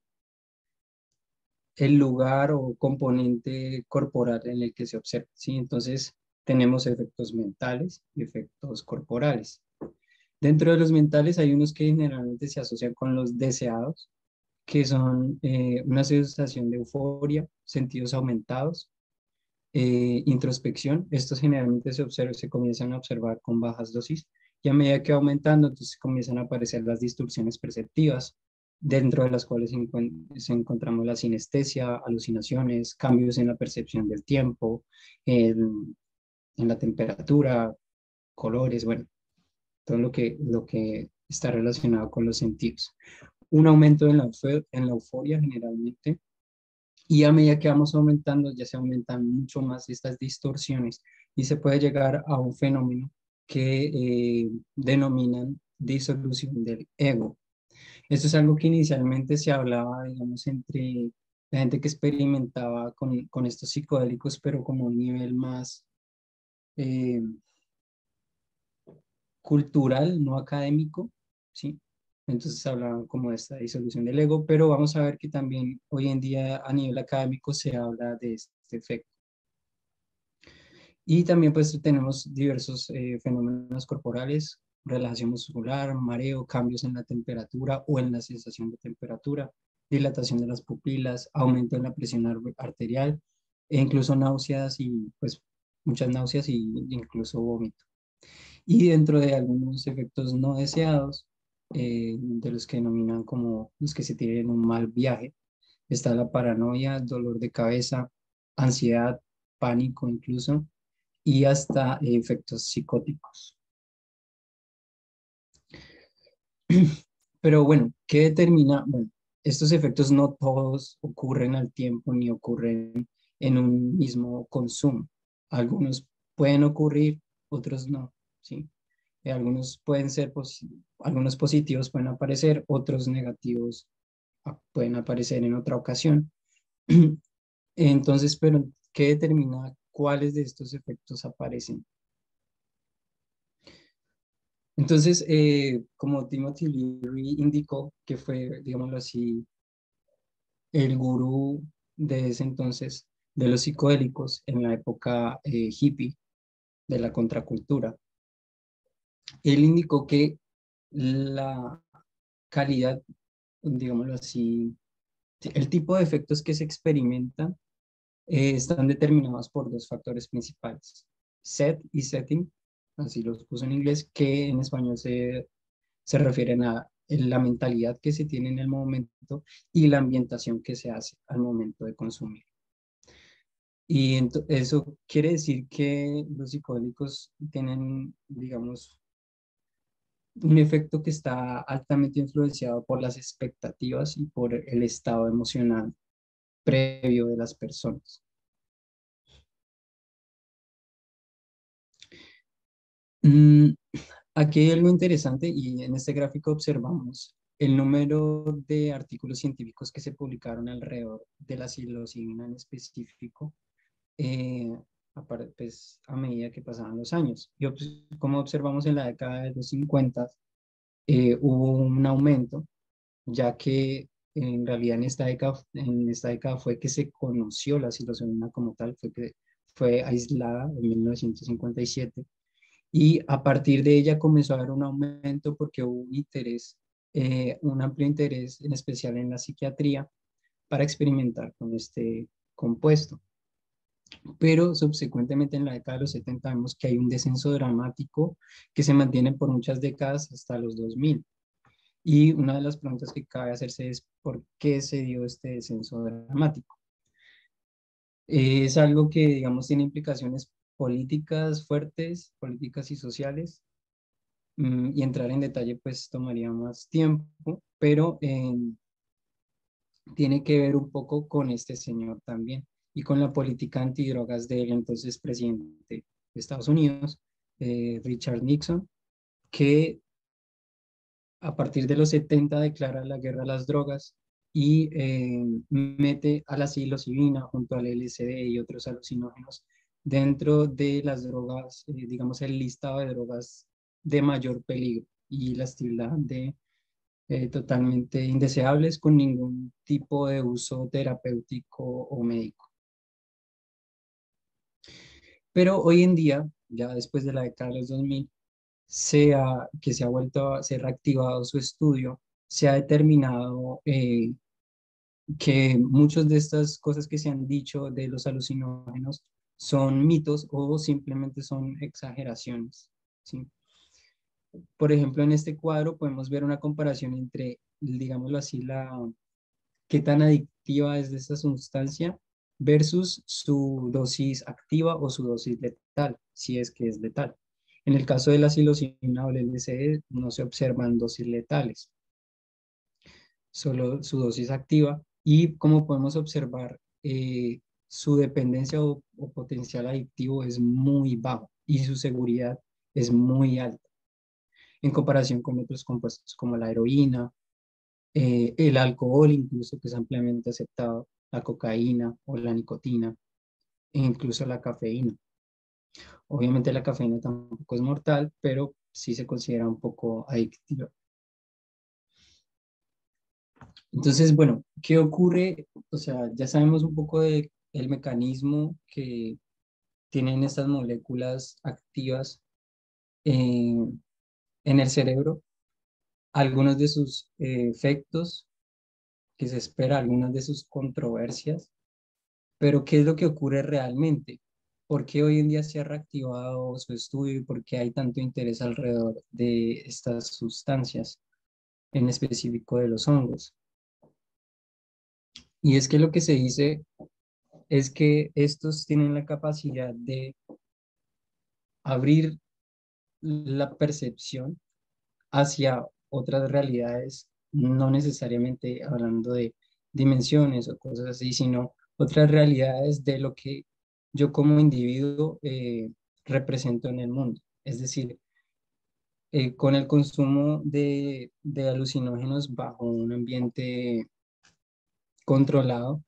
lugar o componente corporal en el que se observa, ¿sí? Entonces, tenemos efectos mentales y efectos corporales. Dentro de los mentales hay unos que generalmente se asocian con los deseados, que son una sensación de euforia, sentidos aumentados, introspección. Estos generalmente se comienzan a observar con bajas dosis y a medida que va aumentando, entonces comienzan a aparecer las distorsiones perceptivas, dentro de las cuales encontramos la sinestesia, alucinaciones, cambios en la percepción del tiempo, en la temperatura, colores, bueno, todo lo que está relacionado con los sentidos. Un aumento en la euforia generalmente, y a medida que vamos aumentando, ya se aumentan mucho más estas distorsiones y se puede llegar a un fenómeno que denominan disolución del ego. Esto es algo que inicialmente se hablaba, digamos, entre la gente que experimentaba con estos psicodélicos, pero como un nivel más eh, cultural, no académico, ¿sí? Entonces hablaban como de esta disolución del ego, pero vamos a ver que también hoy en día a nivel académico se habla de este efecto. Y también pues tenemos diversos fenómenos corporales, relajación muscular, mareo, cambios en la temperatura o en la sensación de temperatura, dilatación de las pupilas, aumento en la presión arterial e incluso náuseas y pues muchas náuseas y incluso vómito. Y dentro de algunos efectos no deseados, de los que denominan como los que se tienen un mal viaje, está la paranoia, dolor de cabeza, ansiedad, pánico incluso, y hasta efectos psicóticos. Pero bueno, ¿qué determina? Bueno, estos efectos no todos ocurren al tiempo ni ocurren en un mismo consumo. Algunos pueden ocurrir, otros no, ¿sí? Algunos pueden ser, algunos positivos pueden aparecer, otros negativos pueden aparecer en otra ocasión. Entonces, pero ¿qué determina cuáles de estos efectos aparecen? Entonces, como Timothy Leary indicó, que fue, digámoslo así, el gurú de ese entonces de los psicodélicos en la época hippie de la contracultura, él indicó que la calidad, digámoslo así, el tipo de efectos que se experimentan están determinados por dos factores principales, set y setting, así los puso en inglés, que en español se refieren a la mentalidad que se tiene en el momento y la ambientación que se hace al momento de consumir. Y eso quiere decir que los psicodélicos tienen, digamos, un efecto que está altamente influenciado por las expectativas y por el estado emocional previo de las personas. Mm, Aquí hay algo interesante y en este gráfico observamos el número de artículos científicos que se publicaron alrededor de la psilocibina en específico, eh, pues, a medida que pasaban los años. Y como observamos en la década de los 50, hubo un aumento, ya que en realidad en esta década fue que se conoció la psilocibina como tal, fue que fue aislada en 1957 y a partir de ella comenzó a haber un aumento porque hubo un interés, un amplio interés, en especial en la psiquiatría, para experimentar con este compuesto. Pero subsecuentemente en la década de los 70 vemos que hay un descenso dramático que se mantiene por muchas décadas hasta los 2000. Y una de las preguntas que cabe hacerse es ¿por qué se dio este descenso dramático? Es algo que, digamos, tiene implicaciones políticas fuertes, políticas y sociales, y entrar en detalle pues tomaría más tiempo, pero tiene que ver un poco con este señor también y con la política antidrogas del entonces presidente de Estados Unidos, Richard Nixon, que a partir de los 70 declara la guerra a las drogas y mete a la psilocibina junto al LSD y otros alucinógenos dentro de las drogas, digamos el listado de drogas de mayor peligro y las tilda de totalmente indeseables con ningún tipo de uso terapéutico o médico. Pero hoy en día, ya después de la década de los 2000, que se ha vuelto a ser reactivado su estudio, se ha determinado que muchas de estas cosas que se han dicho de los alucinógenos son mitos o simplemente son exageraciones, ¿sí? Por ejemplo, en este cuadro podemos ver una comparación entre, digámoslo así, qué tan adictiva es de esta sustancia versus su dosis activa o su dosis letal, si es que es letal. En el caso de la psilocibina o el LSD no se observan dosis letales, solo su dosis activa y como podemos observar, su dependencia o potencial adictivo es muy bajo y su seguridad es muy alta en comparación con otros compuestos como la heroína el alcohol incluso, que es ampliamente aceptado, la cocaína o la nicotina, e incluso la cafeína. Obviamente la cafeína tampoco es mortal, pero sí se considera un poco adictiva. Entonces, bueno, ¿qué ocurre? O sea, ya sabemos un poco de el mecanismo que tienen estas moléculas activas en el cerebro, algunos de sus efectos que se espera, algunas de sus controversias, pero ¿qué es lo que ocurre realmente? ¿Por qué hoy en día se ha reactivado su estudio y por qué hay tanto interés alrededor de estas sustancias, en específico de los hongos? Y es que lo que se dice es que estos tienen la capacidad de abrir la percepción hacia otras realidades, no necesariamente hablando de dimensiones o cosas así, sino otras realidades de lo que yo como individuo represento en el mundo. Es decir, con el consumo de alucinógenos bajo un ambiente controlado,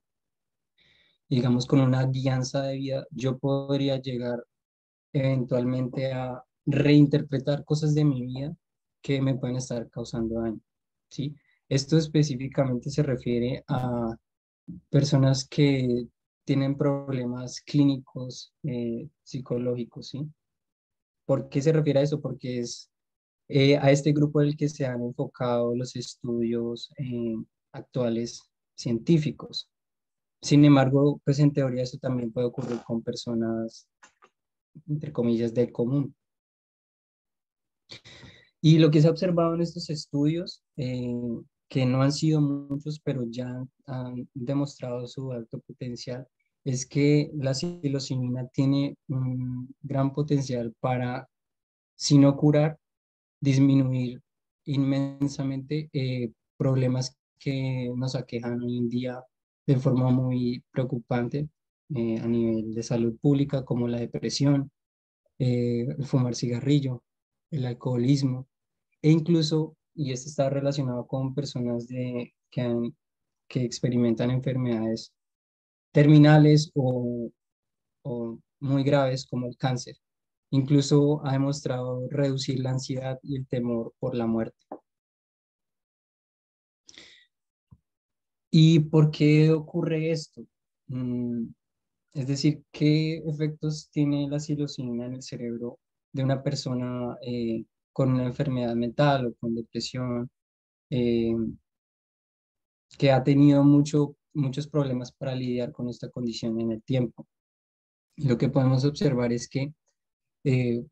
digamos con una guianza de vida, yo podría llegar eventualmente a reinterpretar cosas de mi vida que me pueden estar causando daño, ¿sí? Esto específicamente se refiere a personas que tienen problemas clínicos psicológicos, ¿sí? ¿Por qué se refiere a eso? Porque es a este grupo del que se han enfocado los estudios actuales científicos. Sin embargo, pues en teoría eso también puede ocurrir con personas, entre comillas, del común. Y lo que se ha observado en estos estudios, que no han sido muchos, pero ya han demostrado su alto potencial, es que la psilocibina tiene un gran potencial para, si no curar, disminuir inmensamente problemas que nos aquejan hoy en día de forma muy preocupante a nivel de salud pública, como la depresión, el fumar cigarrillo, el alcoholismo e incluso, y esto está relacionado con personas que experimentan enfermedades terminales o muy graves como el cáncer. Incluso ha demostrado reducir la ansiedad y el temor por la muerte. ¿Y por qué ocurre esto? Mm, es decir, ¿qué efectos tiene la psilocibina en el cerebro de una persona con una enfermedad mental o con depresión, eh, que ha tenido muchos problemas para lidiar con esta condición en el tiempo? Y lo que podemos observar es que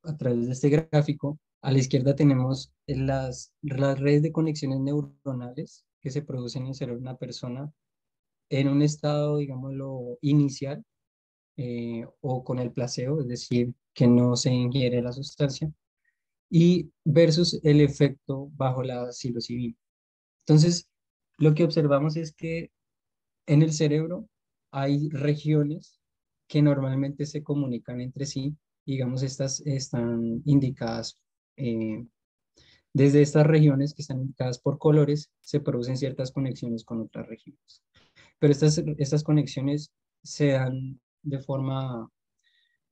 a través de este gráfico, a la izquierda tenemos las redes de conexiones neuronales que se producen en el cerebro de una persona en un estado, digámoslo, inicial o con el placebo, es decir, que no se ingiere la sustancia, y versus el efecto bajo la psilocibina. Entonces, lo que observamos es que en el cerebro hay regiones que normalmente se comunican entre sí. Digamos, estas están indicadas, eh, desde estas regiones que están indicadas por colores, se producen ciertas conexiones con otras regiones. Pero estas conexiones se dan de forma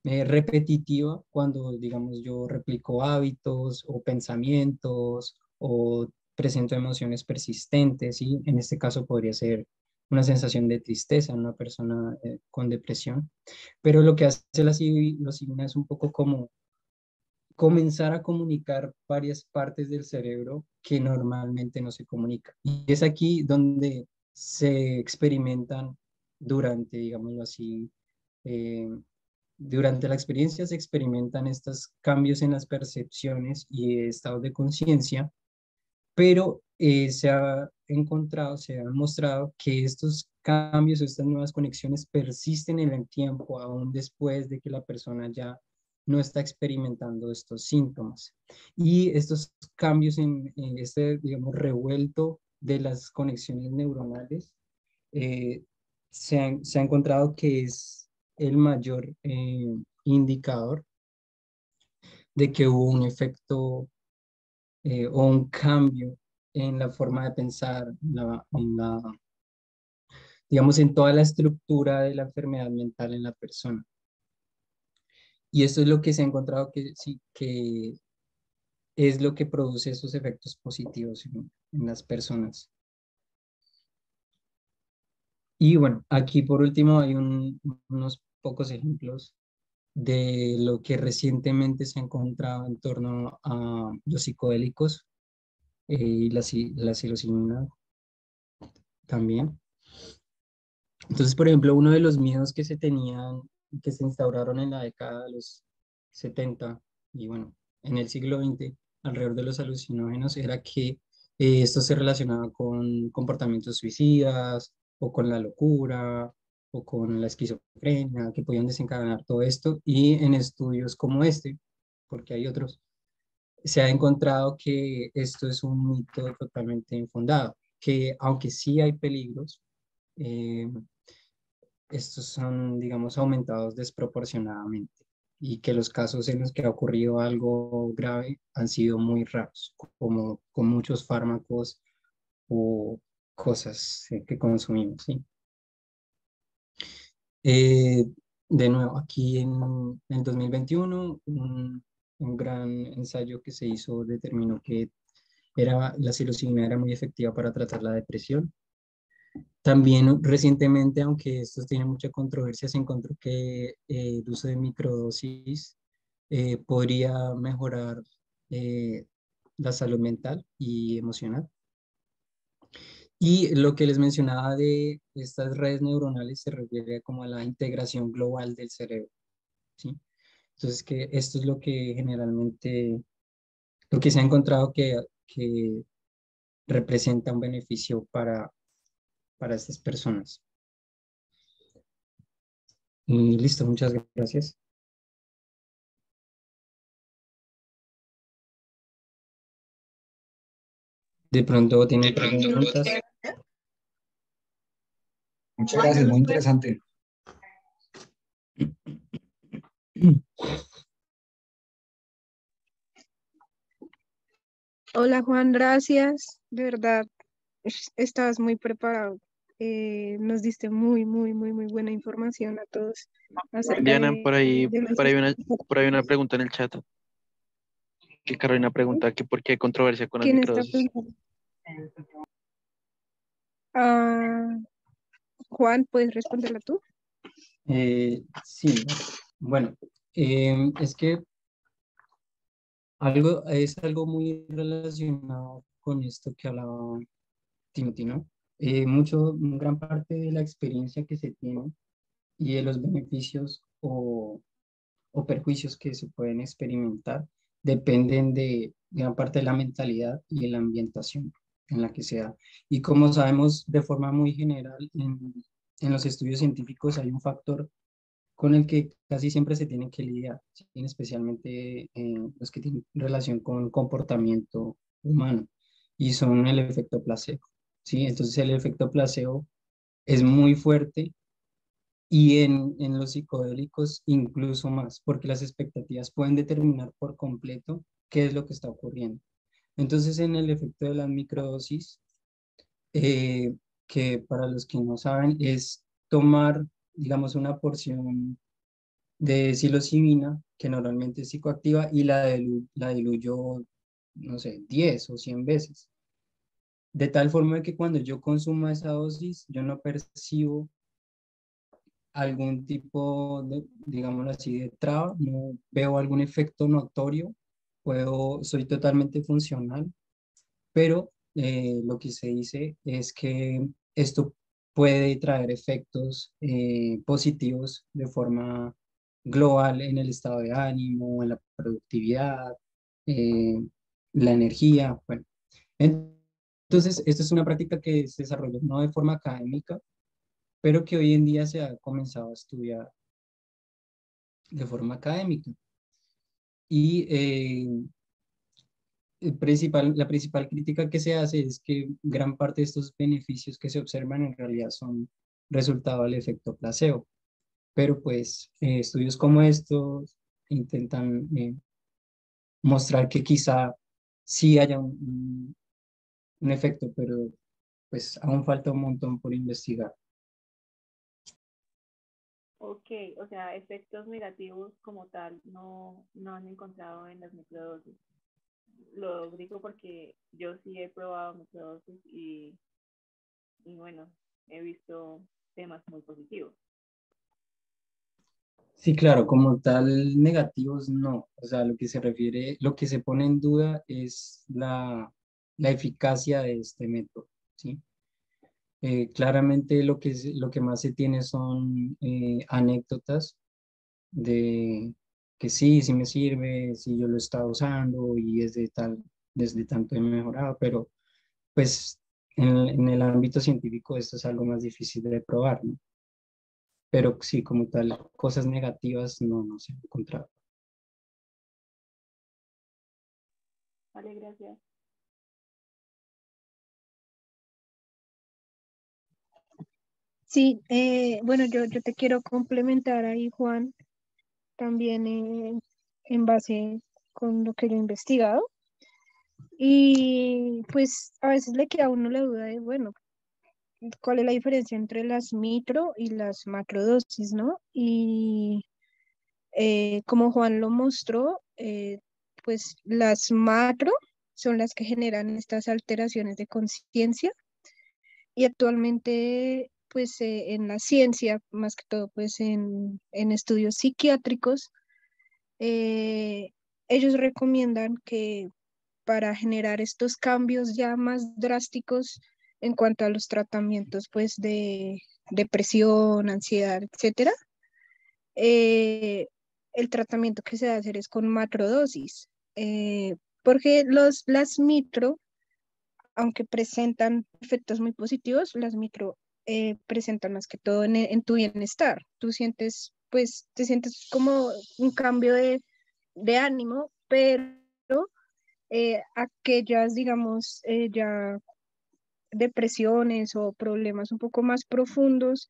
repetitiva cuando, digamos, yo replico hábitos o pensamientos o presento emociones persistentes, y en este caso podría ser una sensación de tristeza en una persona con depresión. Pero lo que hace la psilocibina es un poco como comenzar a comunicar varias partes del cerebro que normalmente no se comunican. Y es aquí donde se experimentan durante, digámoslo así, eh, durante la experiencia se experimentan estos cambios en las percepciones y estados de conciencia, pero se ha encontrado, se ha demostrado que estos cambios, estas nuevas conexiones persisten en el tiempo, aún después de que la persona ya no está experimentando estos síntomas. Y estos cambios en este, digamos, revuelto de las conexiones neuronales, se ha encontrado que es el mayor indicador de que hubo un efecto o un cambio en la forma de pensar, digamos, en toda la estructura de la enfermedad mental en la persona. Y esto es lo que se ha encontrado que sí, que es lo que produce esos efectos positivos en las personas. Y bueno, aquí por último hay unos pocos ejemplos de lo que recientemente se ha encontrado en torno a los psicodélicos y la psilocibina también. Entonces, por ejemplo, uno de los miedos que se tenían, que se instauraron en la década de los 70 y bueno, en el siglo XX, alrededor de los alucinógenos, era que esto se relacionaba con comportamientos suicidas o con la locura o con la esquizofrenia, que podían desencadenar todo esto. Y en estudios como este, porque hay otros, se ha encontrado que esto es un mito totalmente infundado, que aunque sí hay peligros, eh, estos son, digamos, aumentados desproporcionadamente y que los casos en los que ha ocurrido algo grave han sido muy raros, como con muchos fármacos o cosas que consumimos, ¿sí? Eh, de nuevo, aquí en el 2021, un gran ensayo que se hizo determinó que la psilocibina era muy efectiva para tratar la depresión. También recientemente, aunque esto tiene mucha controversia, se encontró que el uso de microdosis podría mejorar la salud mental y emocional. Y lo que les mencionaba de estas redes neuronales se refiere como a la integración global del cerebro, ¿sí? Entonces, que esto es lo que generalmente, lo que se ha encontrado que representa un beneficio para estas personas. Y listo, muchas gracias. De pronto tienen preguntas. Muchas gracias, muy interesante. Hola Juan, gracias. De verdad, estabas muy preparado. Nos diste muy buena información a todos acerca Diana, de los por ahí una pregunta en el chat. Que Carolina pregunta que por qué hay controversia con las ¿Quién está microdosis. preguntando? Ah, Juan, ¿puedes responderla tú? Sí, bueno, es que es algo muy relacionado con esto que hablaba Timothy, ¿no? Gran parte de la experiencia que se tiene y de los beneficios o perjuicios que se pueden experimentar dependen de gran parte de la mentalidad y de la ambientación en la que se da. Y como sabemos de forma muy general, en los estudios científicos hay un factor con el que casi siempre se tienen que lidiar, ¿sí? Especialmente los que tienen relación con comportamiento humano, y son el efecto placebo, ¿sí? Entonces el efecto placebo es muy fuerte y en los psicodélicos incluso más, porque las expectativas pueden determinar por completo qué es lo que está ocurriendo. Entonces en el efecto de la microdosis, eh, que para los que no saben es tomar, digamos, una porción de psilocibina, que normalmente es psicoactiva, y la diluyo, no sé, 10 o 100 veces. De tal forma que cuando yo consumo esa dosis, yo no percibo algún tipo de, digámoslo así, de traba, no veo algún efecto notorio, soy totalmente funcional, pero lo que se dice es que esto puede traer efectos positivos de forma global en el estado de ánimo, en la productividad, eh, la energía. Bueno, entonces, esta es una práctica que se desarrolló no de forma académica, pero que hoy en día se ha comenzado a estudiar de forma académica. Y la principal crítica que se hace es que gran parte de estos beneficios que se observan en realidad son resultado del efecto placebo. Pero pues estudios como estos intentan mostrar que quizá sí haya un efecto, pero pues aún falta un montón por investigar. Ok, o sea, efectos negativos como tal no han encontrado en las microdosis. Lo digo porque yo sí he probado microdosis y bueno, he visto temas muy positivos. Sí, claro, como tal, negativos no. O sea, lo que se refiere, lo que se pone en duda es la eficacia de este método, ¿sí? Claramente lo que más se tiene son anécdotas de que sí, sí me sirve, sí yo lo he estado usando y desde tanto he mejorado, pero pues en el ámbito científico esto es algo más difícil de probar, ¿no? Pero sí, como tal, cosas negativas no se han encontrado. Vale, gracias. Sí, bueno, yo te quiero complementar ahí, Juan, también en base con lo que yo he investigado. Y pues a veces le queda a uno la duda de, bueno, ¿cuál es la diferencia entre las micro y las macrodosis, no? Y como Juan lo mostró, pues las macro son las que generan estas alteraciones de conciencia y actualmente, pues en la ciencia, más que todo, pues en estudios psiquiátricos, eh, ellos recomiendan que para generar estos cambios ya más drásticos en cuanto a los tratamientos, pues de depresión, ansiedad, etcétera, eh, el tratamiento que se debe hacer es con macrodosis, porque las micro, aunque presentan efectos muy positivos, las micro presentan más que todo en tu bienestar. Tú sientes, pues, te sientes como un cambio de ánimo, pero aquellas, digamos, ya depresiones o problemas un poco más profundos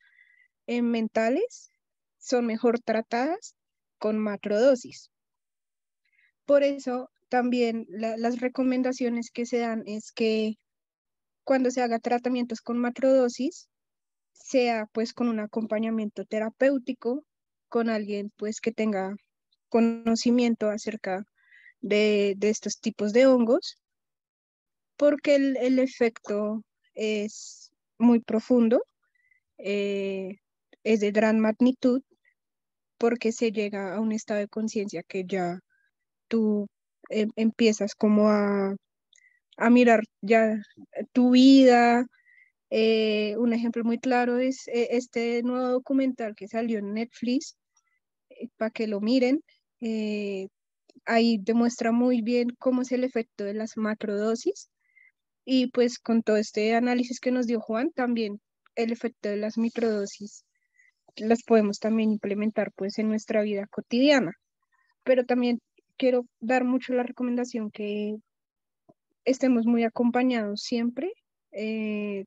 mentales son mejor tratadas con macrodosis. Por eso también las recomendaciones que se dan es que cuando se haga tratamientos con macrodosis, sea pues con un acompañamiento terapéutico, con alguien pues que tenga conocimiento acerca de estos tipos de hongos, porque el efecto es muy profundo, eh, es de gran magnitud, porque se llega a un estado de conciencia que ya tú empiezas como a mirar ya tu vida. Un ejemplo muy claro es este nuevo documental que salió en Netflix, para que lo miren. eh, Ahí demuestra muy bien cómo es el efecto de las macrodosis y pues con todo este análisis que nos dio Juan, también el efecto de las microdosis las podemos también implementar pues en nuestra vida cotidiana. Pero también quiero dar mucho la recomendación que estemos muy acompañados siempre,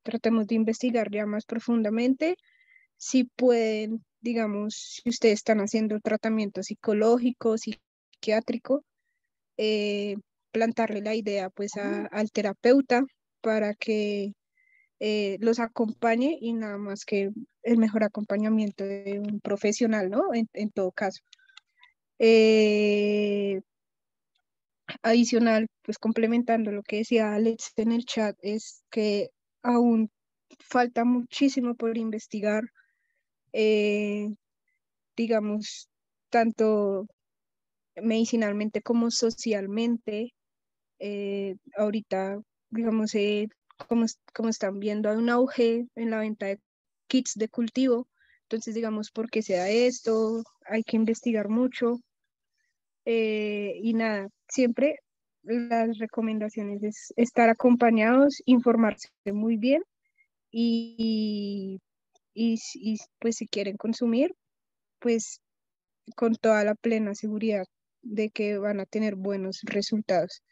tratemos de investigar ya más profundamente, si pueden, digamos, si ustedes están haciendo tratamiento psicológico, psiquiátrico, eh, plantarle la idea pues al terapeuta para que los acompañe y nada más que el mejor acompañamiento de un profesional, ¿no? En todo caso. Eh, Adicional, pues complementando lo que decía Alex en el chat, es que aún falta muchísimo por investigar, eh, digamos, tanto medicinalmente como socialmente. Ahorita, digamos, como están viendo, hay un auge en la venta de kits de cultivo. Entonces, digamos, ¿por qué se da esto? Hay que investigar mucho. Y nada, siempre las recomendaciones es estar acompañados, informarse muy bien y, pues si quieren consumir, pues con toda la plena seguridad de que van a tener buenos resultados.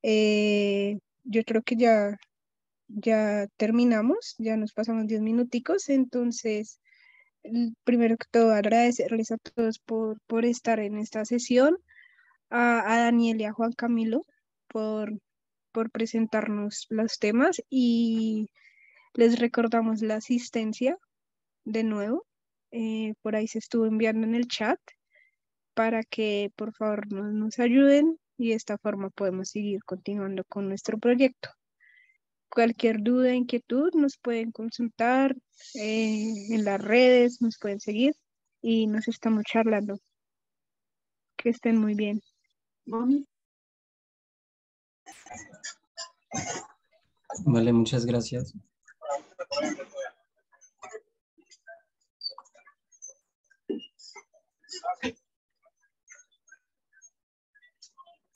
Yo creo que ya terminamos, ya nos pasamos 10 minuticos, entonces primero que todo agradecerles a todos por estar en esta sesión, a Daniel y a Juan Camilo por por presentarnos los temas y les recordamos la asistencia de nuevo. Por ahí se estuvo enviando en el chat para que por favor nos ayuden y de esta forma podemos seguir continuando con nuestro proyecto. Cualquier duda, inquietud, nos pueden consultar en las redes, nos pueden seguir y nos estamos charlando. Que estén muy bien. Vale, muchas gracias.